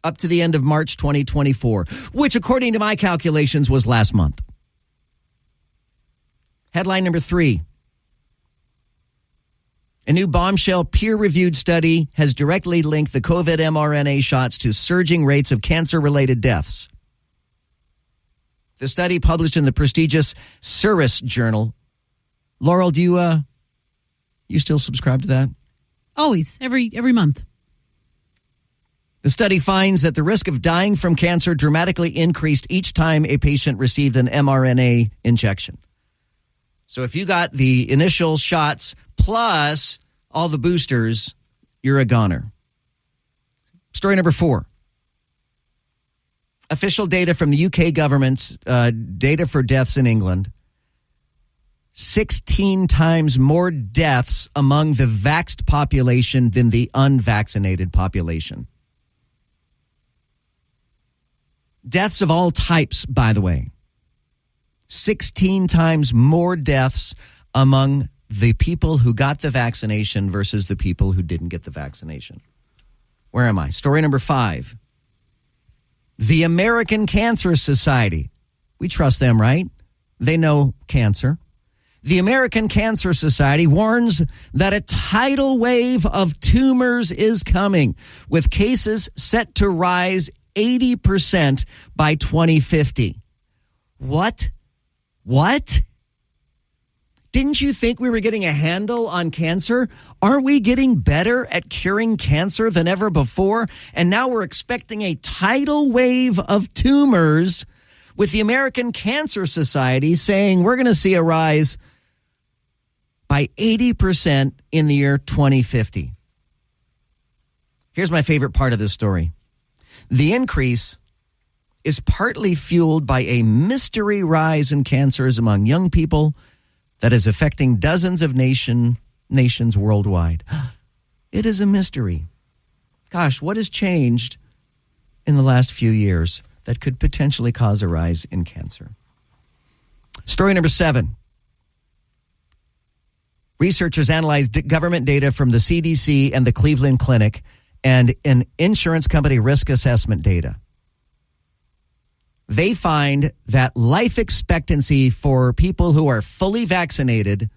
Speaker 5: up to the end of March 2024, which, according to my calculations, was last month. Headline number 3. A new bombshell peer-reviewed study has directly linked the COVID mRNA shots to surging rates of cancer-related deaths. The study, published in the prestigious Cirrus journal. Laurel, do you still subscribe to that?
Speaker 12: Always, every month.
Speaker 5: The study finds that the risk of dying from cancer dramatically increased each time a patient received an mRNA injection. So if you got the initial shots plus all the boosters, you're a goner. Story number 4. Official data from the UK government's data for deaths in England. 16 times more deaths among the vaxxed population than the unvaccinated population. Deaths of all types, by the way. 16 times more deaths among the people who got the vaccination versus the people who didn't get the vaccination. Where am I? Story number 5. The American Cancer Society. We trust them, right? They know cancer. The American Cancer Society warns that a tidal wave of tumors is coming, with cases set to rise 80% by 2050. What? Didn't you think we were getting a handle on cancer? Aren't we getting better at curing cancer than ever before? And now we're expecting a tidal wave of tumors, with the American Cancer Society saying we're going to see a rise by 80% in the year 2050. Here's my favorite part of this story. The increase is partly fueled by a mystery rise in cancers among young people that is affecting dozens of nations worldwide. It is a mystery. Gosh, what has changed in the last few years that could potentially cause a rise in cancer? Story number 7. Researchers analyzed government data from the CDC and the Cleveland Clinic and an insurance company risk assessment data. They find that life expectancy for people who are fully vaccinated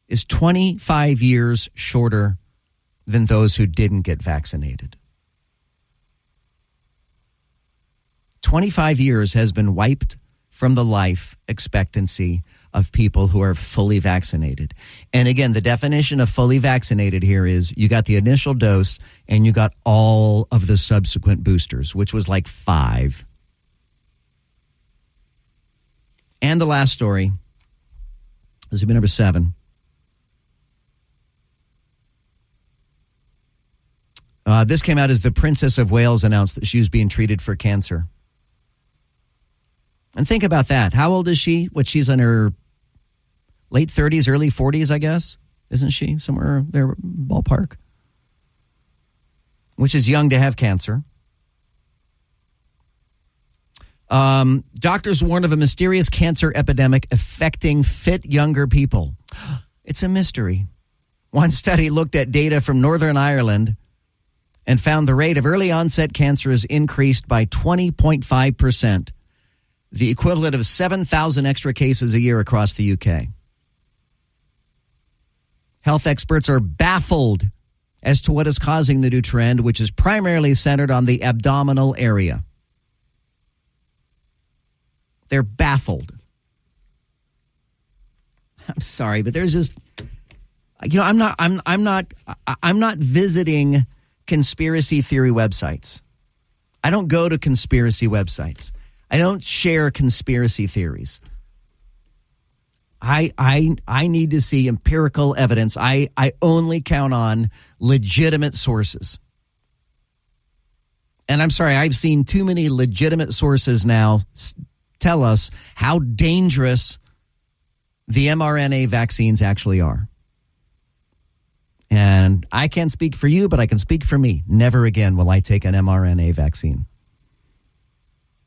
Speaker 5: is 25 years shorter than those who didn't get vaccinated. 25 years has been wiped from the life expectancy of people who are fully vaccinated. And again, the definition of fully vaccinated here is you got the initial dose and you got all of the subsequent boosters, which was like 5. And the last story, this will be number 7. This came out as the Princess of Wales announced that she was being treated for cancer. And think about that. How old is she? She's in her late 30s, early 40s, I guess. Isn't she? Somewhere there, ballpark. Which is young to have cancer. Doctors warn of a mysterious cancer epidemic affecting fit younger people. It's a mystery. One study looked at data from Northern Ireland and found the rate of early onset cancer has increased by 20.5%. The equivalent of 7,000 extra cases a year across the UK. Health experts are baffled as to what is causing the new trend, which is primarily centered on the abdominal area. They're baffled. I'm sorry, but there's just, I'm not visiting conspiracy theory websites. I don't go to conspiracy websites. I don't share conspiracy theories. I need to see empirical evidence. I only count on legitimate sources. And I'm sorry, I've seen too many legitimate sources now tell us how dangerous the mRNA vaccines actually are. And I can't speak for you, but I can speak for me. Never again will I take an mRNA vaccine.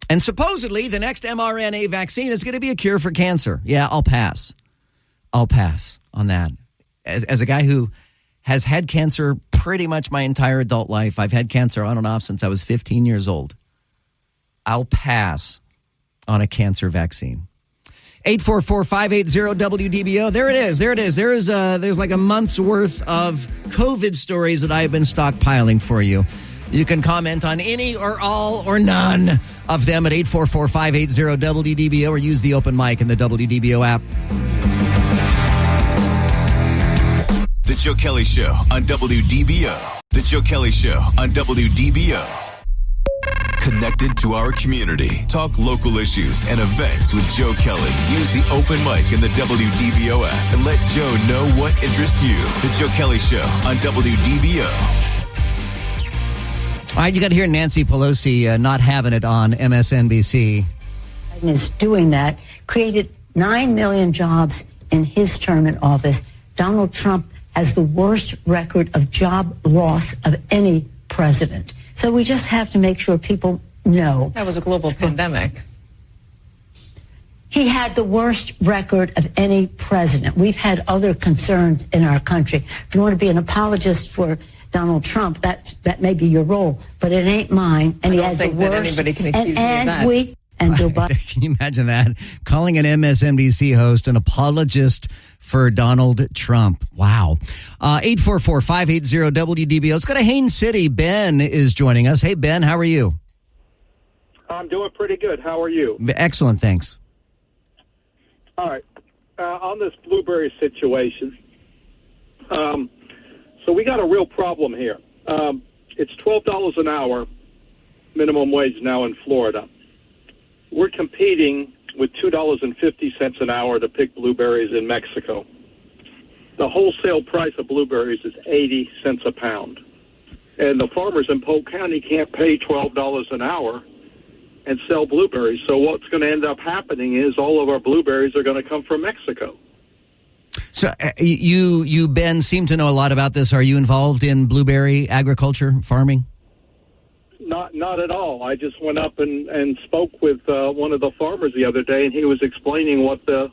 Speaker 5: And supposedly, the next mRNA vaccine is going to be a cure for cancer. Yeah, I'll pass. I'll pass on that. As a guy who has had cancer pretty much my entire adult life, I've had cancer on and off since I was 15 years old. I'll pass on a cancer vaccine. 844-580-WDBO. There it is. There's like a month's worth of COVID stories that I've been stockpiling for you. You can comment on any or all or none of them at 844-580-WDBO or use the open mic in the WDBO app.
Speaker 3: The Joe Kelley Show on WDBO. The Joe Kelley Show on WDBO. Connected to our community. Talk local issues and events with Joe Kelley. Use the open mic in the WDBO app and let Joe know what interests you. The Joe Kelley Show on WDBO.
Speaker 5: All right, you got to hear Nancy Pelosi not having it on MSNBC.
Speaker 2: Biden is doing that, created 9 million jobs in his term in office. Donald Trump has the worst record of job loss of any president. So we just have to make sure people know.
Speaker 22: That was a global pandemic.
Speaker 2: He had the worst record of any president. We've had other concerns in our country. If you want to be an apologist for Donald Trump, that may be your role, but it ain't mine. And
Speaker 22: I
Speaker 2: he
Speaker 22: don't
Speaker 2: has
Speaker 22: think
Speaker 2: the
Speaker 22: that
Speaker 2: worst.
Speaker 22: anybody can accuse me of that.
Speaker 2: And Joe Biden.
Speaker 5: Can you imagine that? Calling an MSNBC host an apologist for Donald Trump. Wow. 844-580-WDBO. Let's go to Haines City. Ben is joining us. Hey, Ben, how are you?
Speaker 23: I'm doing pretty good. How are you?
Speaker 5: Excellent, thanks.
Speaker 23: All right. On this blueberry situation, so we got a real problem here. It's $12 an hour minimum wage now in Florida. We're competing with $2.50 an hour to pick blueberries in Mexico. The wholesale price of blueberries is 80 cents a pound. And the farmers in Polk County can't pay $12 an hour and sell blueberries. So what's going to end up happening is all of our blueberries are going to come from Mexico.
Speaker 5: So you, Ben, seem to know a lot about this. Are you involved in blueberry agriculture, farming?
Speaker 23: Not at all. I just went up and spoke with one of the farmers the other day, and he was explaining what the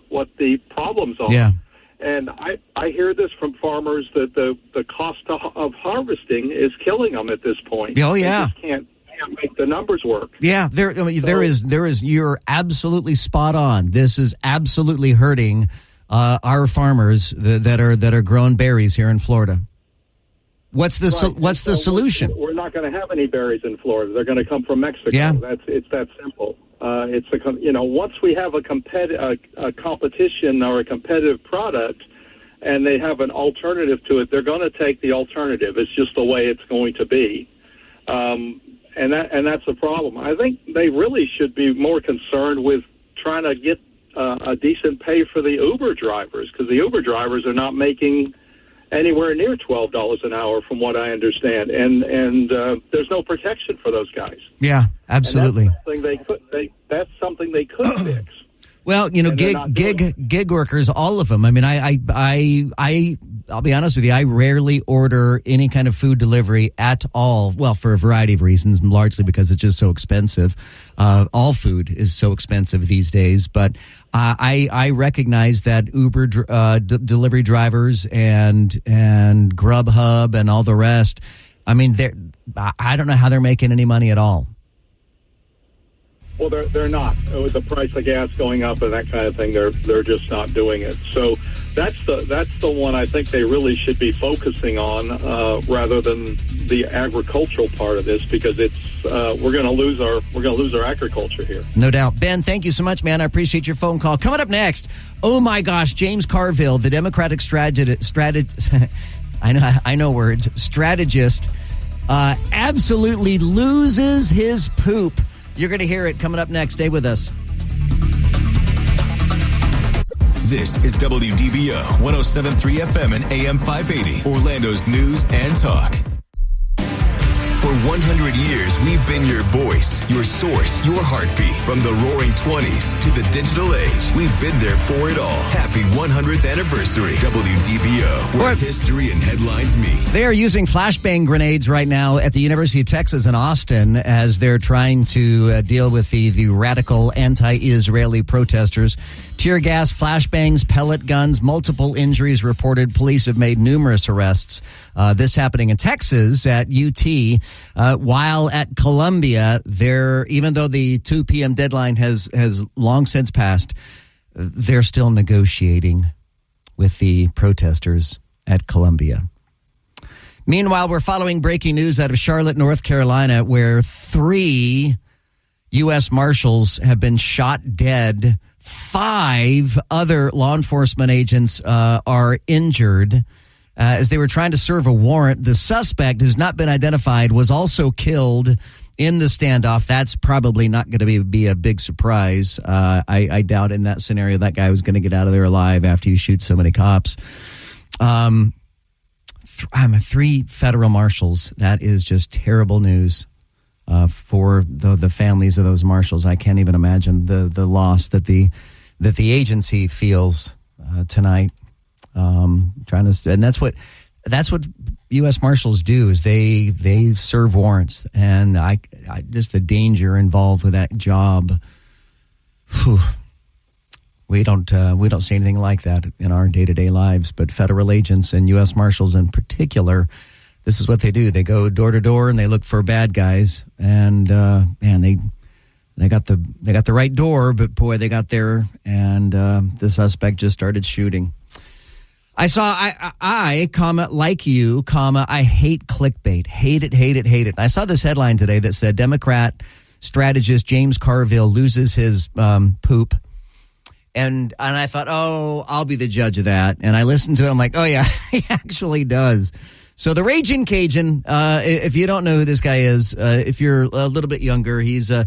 Speaker 23: problems are.
Speaker 5: Yeah.
Speaker 23: And I hear this from farmers that the cost of harvesting is killing them at this point.
Speaker 5: Oh, yeah.
Speaker 23: They just can't make the numbers work.
Speaker 5: Yeah, there is. You're absolutely spot on. This is absolutely hurting our farmers that are growing berries here in Florida. What's the solution?
Speaker 23: We're not going to have any berries in Florida. They're going to come from Mexico.
Speaker 5: Yeah.
Speaker 23: It's that simple. Once we have a competition or a competitive product, and they have an alternative to it, they're going to take the alternative. It's just the way it's going to be, and that's a problem. I think they really should be more concerned with trying to get a decent pay for the Uber drivers, because the Uber drivers are not making anywhere near $12 an hour, from what I understand, and there's no protection for those guys.
Speaker 5: Yeah, absolutely.
Speaker 23: And that's something they could fix.
Speaker 5: Well, gig workers, all of them. I mean, I'll be honest with you. I rarely order any kind of food delivery at all. Well, for a variety of reasons, largely because it's just so expensive. All food is so expensive these days. But I recognize that Uber delivery drivers and Grubhub and all the rest. I mean, I don't know how they're making any money at all.
Speaker 23: Well, they're not. With the price of gas going up and that kind of thing, they're just not doing it. So that's the one I think they really should be focusing on, rather than the agricultural part of this, because it's we're going to lose our agriculture here.
Speaker 5: No doubt. Ben, thank you so much, man. I appreciate your phone call. Coming up next, oh my gosh, James Carville, the Democratic strategist, I know words, strategist, absolutely loses his poop. You're going to hear it coming up next. Stay with us.
Speaker 3: This is WDBO 107.3 FM and AM 580, Orlando's news and talk. For 100 years, we've been your voice, your source, your heartbeat. From the roaring 20s to the digital age, we've been there for it all. Happy 100th anniversary, WDBO, where history and headlines meet.
Speaker 5: They are using flashbang grenades right now at the University of Texas in Austin as they're trying to deal with the radical anti-Israeli protesters. Tear gas, flashbangs, pellet guns, multiple injuries reported. Police have made numerous arrests. This happening in Texas at UT. While at Columbia, even though the 2 p.m. deadline has long since passed, they're still negotiating with the protesters at Columbia. Meanwhile, we're following breaking news out of Charlotte, North Carolina, where 3 U.S. Marshals have been shot dead. 5 other law enforcement agents are injured as they were trying to serve a warrant. The suspect, who's not been identified, was also killed in the standoff. That's probably not going to be a big surprise. I doubt in that scenario that guy was going to get out of there alive after you shoot so many cops. 3 federal marshals. That is just terrible news for the families of those marshals. I can't even imagine the loss that the agency feels tonight. And that's what U.S. Marshals do, is they serve warrants, and I just the danger involved with that job. Whew. We don't see anything like that in our day-to-day lives, but federal agents and U.S. Marshals in particular, this is what they do. They go door to door and they look for bad guys, and they got the right door, but boy, they got there, and the suspect just started shooting. I saw, like you, I hate clickbait. Hate it. I saw this headline today that said Democrat strategist James Carville loses his poop. And I thought, oh, I'll be the judge of that. And I listened to it. I'm like, oh, yeah, he actually does. So the Raging Cajun, if you don't know who this guy is, if you're a little bit younger, he's a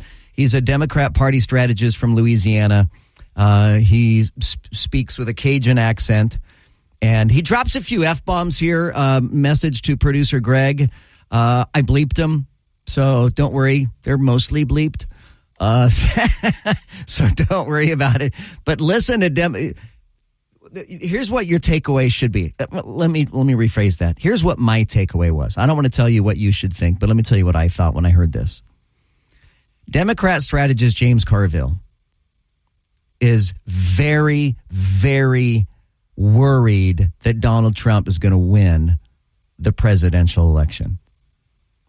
Speaker 5: Democrat Party strategist from Louisiana. He speaks with a Cajun accent. And he drops a few F-bombs here. Message to producer Greg. I bleeped them, so don't worry. They're mostly bleeped. So don't worry about it. But listen to here's what your takeaway should be. Let me rephrase that. Here's what my takeaway was. I don't want to tell you what you should think, but let me tell you what I thought when I heard this. Democrat strategist James Carville is very, very worried that Donald Trump is going to win the presidential election.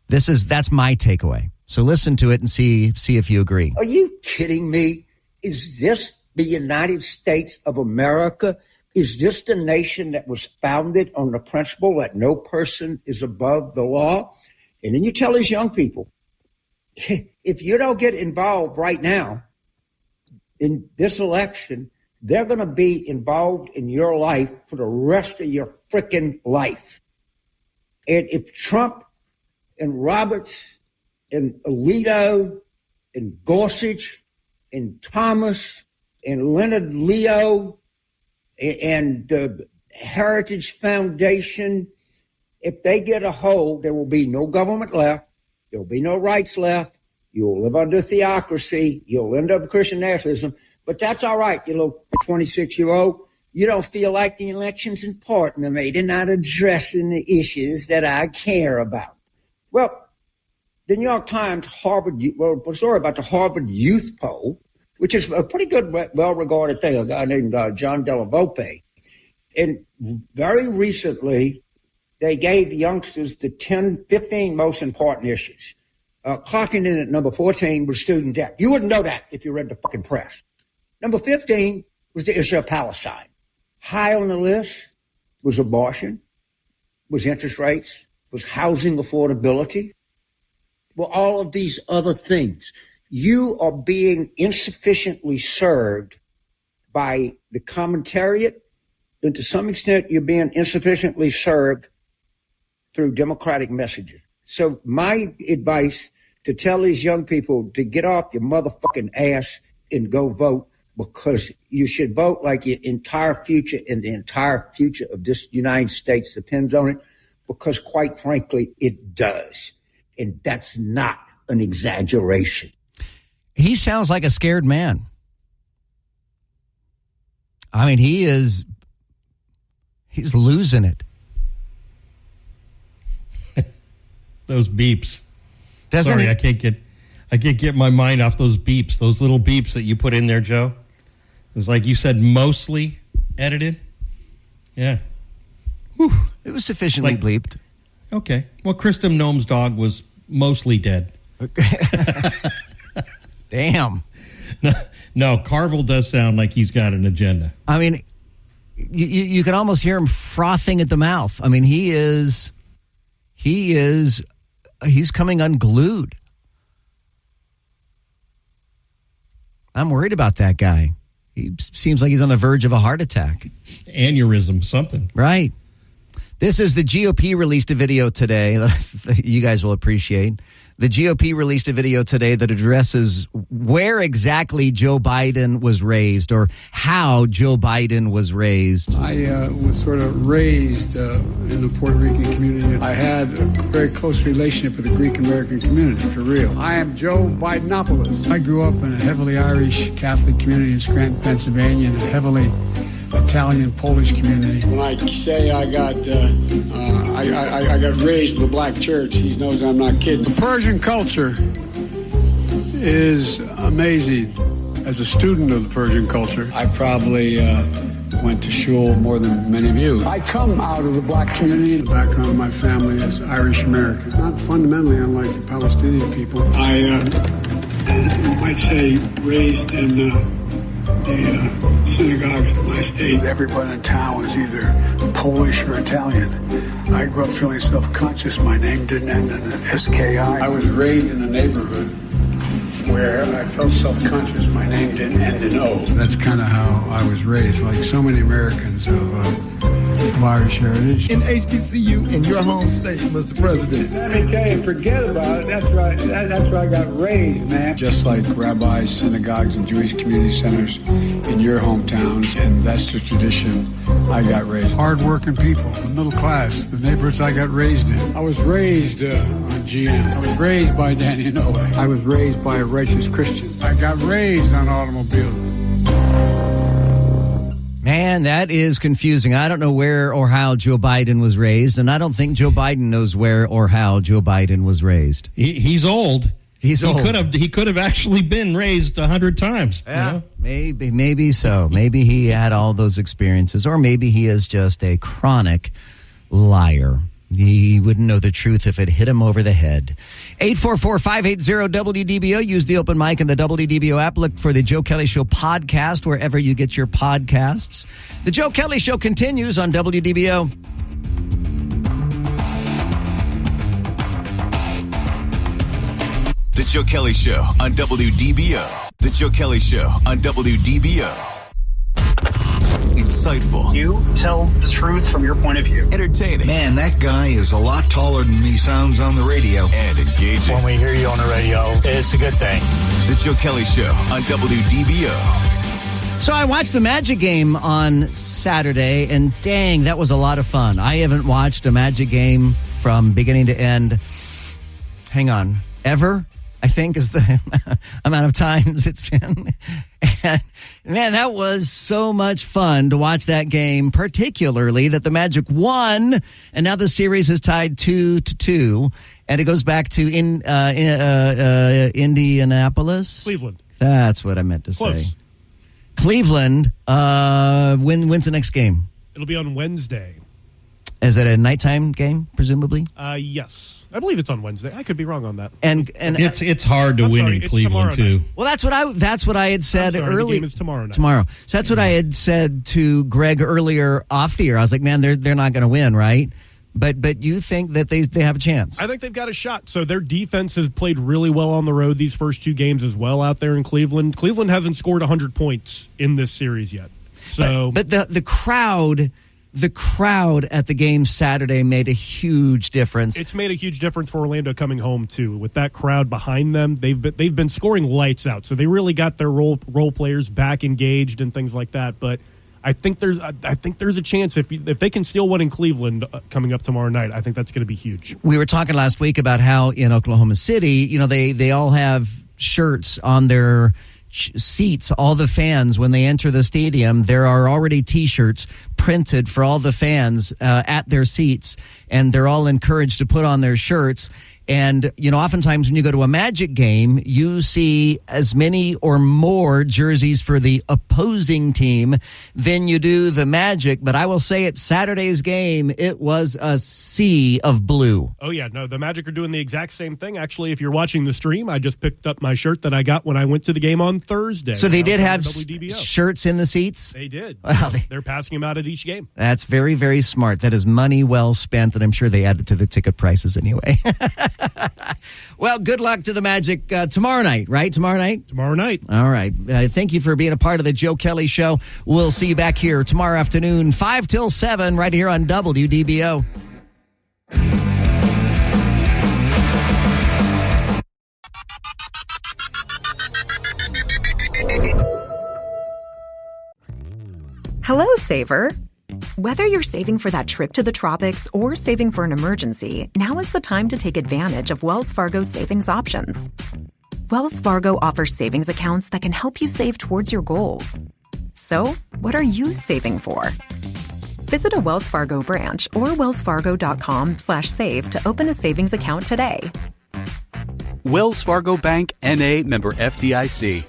Speaker 5: That's my takeaway. So listen to it and see if you agree.
Speaker 4: Are you kidding me? Is this the United States of America? Is this the nation that was founded on the principle that no person is above the law? And then you tell these young people, if you don't get involved right now in this election, they're going to be involved in your life for the rest of your freaking life. And if Trump and Roberts and Alito and Gorsuch and Thomas and Leonard Leo and the Heritage Foundation, if they get a hold, there will be no government left. There will be no rights left. You'll live under theocracy. You'll end up with Christian nationalism. But that's all right, you little 26-year-old. You don't feel like the election's important to me. They're not addressing the issues that I care about. Well, the New York Times a story about the Harvard Youth Poll, which is a pretty good, well-regarded thing, a guy named John Della Volpe. And very recently, they gave youngsters the 15 most important issues. Clocking in at number 14 was student debt. You wouldn't know that if you read the fucking press. Number 15 was the issue of Palestine. High on the list was abortion, was interest rates, was housing affordability, well, all of these other things. You are being insufficiently served by the commentariat, and to some extent you're being insufficiently served through Democratic messages. So my advice to tell these young people to get off your motherfucking ass and go vote, because you should vote like your entire future and the entire future of this United States depends on it, because quite frankly, it does. And that's not an exaggeration.
Speaker 5: He sounds like a scared man. I mean, he's losing it.
Speaker 1: Those beeps.
Speaker 5: Sorry,
Speaker 1: I can't get my mind off those beeps, those little beeps that you put in there, Joe. It was like you said, mostly edited. Yeah. Whew.
Speaker 5: It was sufficiently bleeped.
Speaker 1: Okay. Well, Kristi Noem's dog was mostly dead.
Speaker 5: Damn.
Speaker 1: No, Carville does sound like he's got an agenda.
Speaker 5: I mean, you can almost hear him frothing at the mouth. I mean, he's coming unglued. I'm worried about that guy. He seems like he's on the verge of a heart attack.
Speaker 1: Aneurysm, something.
Speaker 5: Right. This is the GOP released a video today that you guys will appreciate. The GOP released a video today that addresses where exactly Joe Biden was raised or how Joe Biden was raised.
Speaker 6: I was sort of raised in the Puerto Rican community. I had a very close relationship with the Greek American community, for real. I am Joe Bidenopoulos. I grew up in a heavily Irish Catholic community in Scranton, Pennsylvania, and a heavily Italian, Polish community. When I say I got raised in the black church, he knows I'm not kidding. The Persian culture is amazing. As a student of the Persian culture, I probably went to shul more than many of you. I come out of the black community. The background of my family is Irish American, not fundamentally unlike the Palestinian people. I might say raised in the synagogues in my state. Everyone in town was either Polish or Italian. I grew up feeling self-conscious. My name didn't end in an SKI. I was raised in a neighborhood where I felt self-conscious. My name didn't end in O. That's kind of how I was raised, like so many Americans of Irish heritage.
Speaker 7: In HBCU in your home state, Mr. President.
Speaker 6: Let me tell you, forget about it. That's right. That's where I got raised, man. Just like rabbis, synagogues, and Jewish community centers in your hometowns, and that's the tradition I got raised. Hard-working people, the middle class, the neighborhoods I got raised in. I was raised on GM. I was raised by Danny Inouye. I was raised by a righteous Christian. I got raised on automobiles.
Speaker 5: Man, that is confusing. I don't know where or how Joe Biden was raised, and I don't think Joe Biden knows where or how Joe Biden was raised.
Speaker 1: He's old.
Speaker 5: He's old.
Speaker 1: He could have actually been raised 100 times.
Speaker 5: Yeah, maybe so. Maybe he had all those experiences, or maybe he is just a chronic liar. He wouldn't know the truth if it hit him over the head. 844-580-WDBO. Use the open mic in the WDBO app. Look for the Joe Kelley Show podcast wherever you get your podcasts. The Joe Kelley Show continues on WDBO.
Speaker 3: The Joe Kelley Show on WDBO. The Joe Kelley Show on WDBO. Insightful.
Speaker 9: You tell the truth from your point of view.
Speaker 3: Entertaining.
Speaker 24: Man, that guy is a lot taller than he sounds on the radio.
Speaker 3: And engaging.
Speaker 9: When we hear you on the radio, it's a good thing.
Speaker 3: The Joe Kelley Show on WDBO.
Speaker 5: So I watched the Magic game on Saturday, and dang, that was a lot of fun. I haven't watched a Magic game from beginning to end. Hang on. Ever? I think is the amount of times it's been. And man, that was so much fun to watch that game, particularly that the Magic won, and now the series is tied 2-2, and it goes back to Indianapolis?
Speaker 25: Cleveland.
Speaker 5: That's what I meant to
Speaker 25: Close.
Speaker 5: say. Cleveland, when's the next game?
Speaker 25: It'll be on Wednesday.
Speaker 5: Is it a nighttime game, presumably?
Speaker 25: Yes. I believe it's on Wednesday. I could be wrong on that.
Speaker 5: And
Speaker 1: it's hard to win in Cleveland too.
Speaker 5: Well, that's what I had said earlier.
Speaker 25: The game is tomorrow night.
Speaker 5: Tomorrow. So that's what I had said to Greg earlier off the air. I was like, man, they're not going to win, right? But you think that they have a chance?
Speaker 25: I think they've got a shot. So their defense has played really well on the road these first two games as well out there in Cleveland. Cleveland hasn't scored 100 points in this series yet. So,
Speaker 5: but the crowd. The crowd at the game Saturday made a huge difference.
Speaker 25: It's made a huge difference for Orlando coming home too. With that crowd behind them, they've been scoring lights out. So they really got their role players back engaged and things like that. But I think there's a chance if they can steal one in Cleveland coming up tomorrow night. I think that's going to be huge.
Speaker 5: We were talking last week about how in Oklahoma City, they all have shirts on their seats. All the fans, when they enter the stadium, there are already T-shirts printed for all the fans at their seats, and they're all encouraged to put on their shirts. And, oftentimes when you go to a Magic game, you see as many or more jerseys for the opposing team than you do the Magic. But I will say at Saturday's game, it was a sea of blue.
Speaker 25: Oh, yeah. No, the Magic are doing the exact same thing. Actually, if you're watching the stream, I just picked up my shirt that I got when I went to the game on Thursday.
Speaker 5: So they did have shirts in the seats?
Speaker 25: They did.
Speaker 5: Wow.
Speaker 25: They're passing them out at each game.
Speaker 5: That's very, very smart. That is money well spent, and I'm sure they added to the ticket prices anyway. Well, good luck to the Magic tomorrow night, right? Tomorrow night?
Speaker 25: Tomorrow night.
Speaker 5: All right. Thank you for being a part of the Joe Kelley Show. We'll see you back here tomorrow afternoon, 5 till 7, right here on WDBO.
Speaker 8: Hello, Saver. Whether you're saving for that trip to the tropics or saving for an emergency, now is the time to take advantage of Wells Fargo's savings options. Wells Fargo offers savings accounts that can help you save towards your goals. So, what are you saving for? Visit a Wells Fargo branch or wellsfargo.com/save to open a savings account today.
Speaker 11: Wells Fargo Bank, N.A., member FDIC.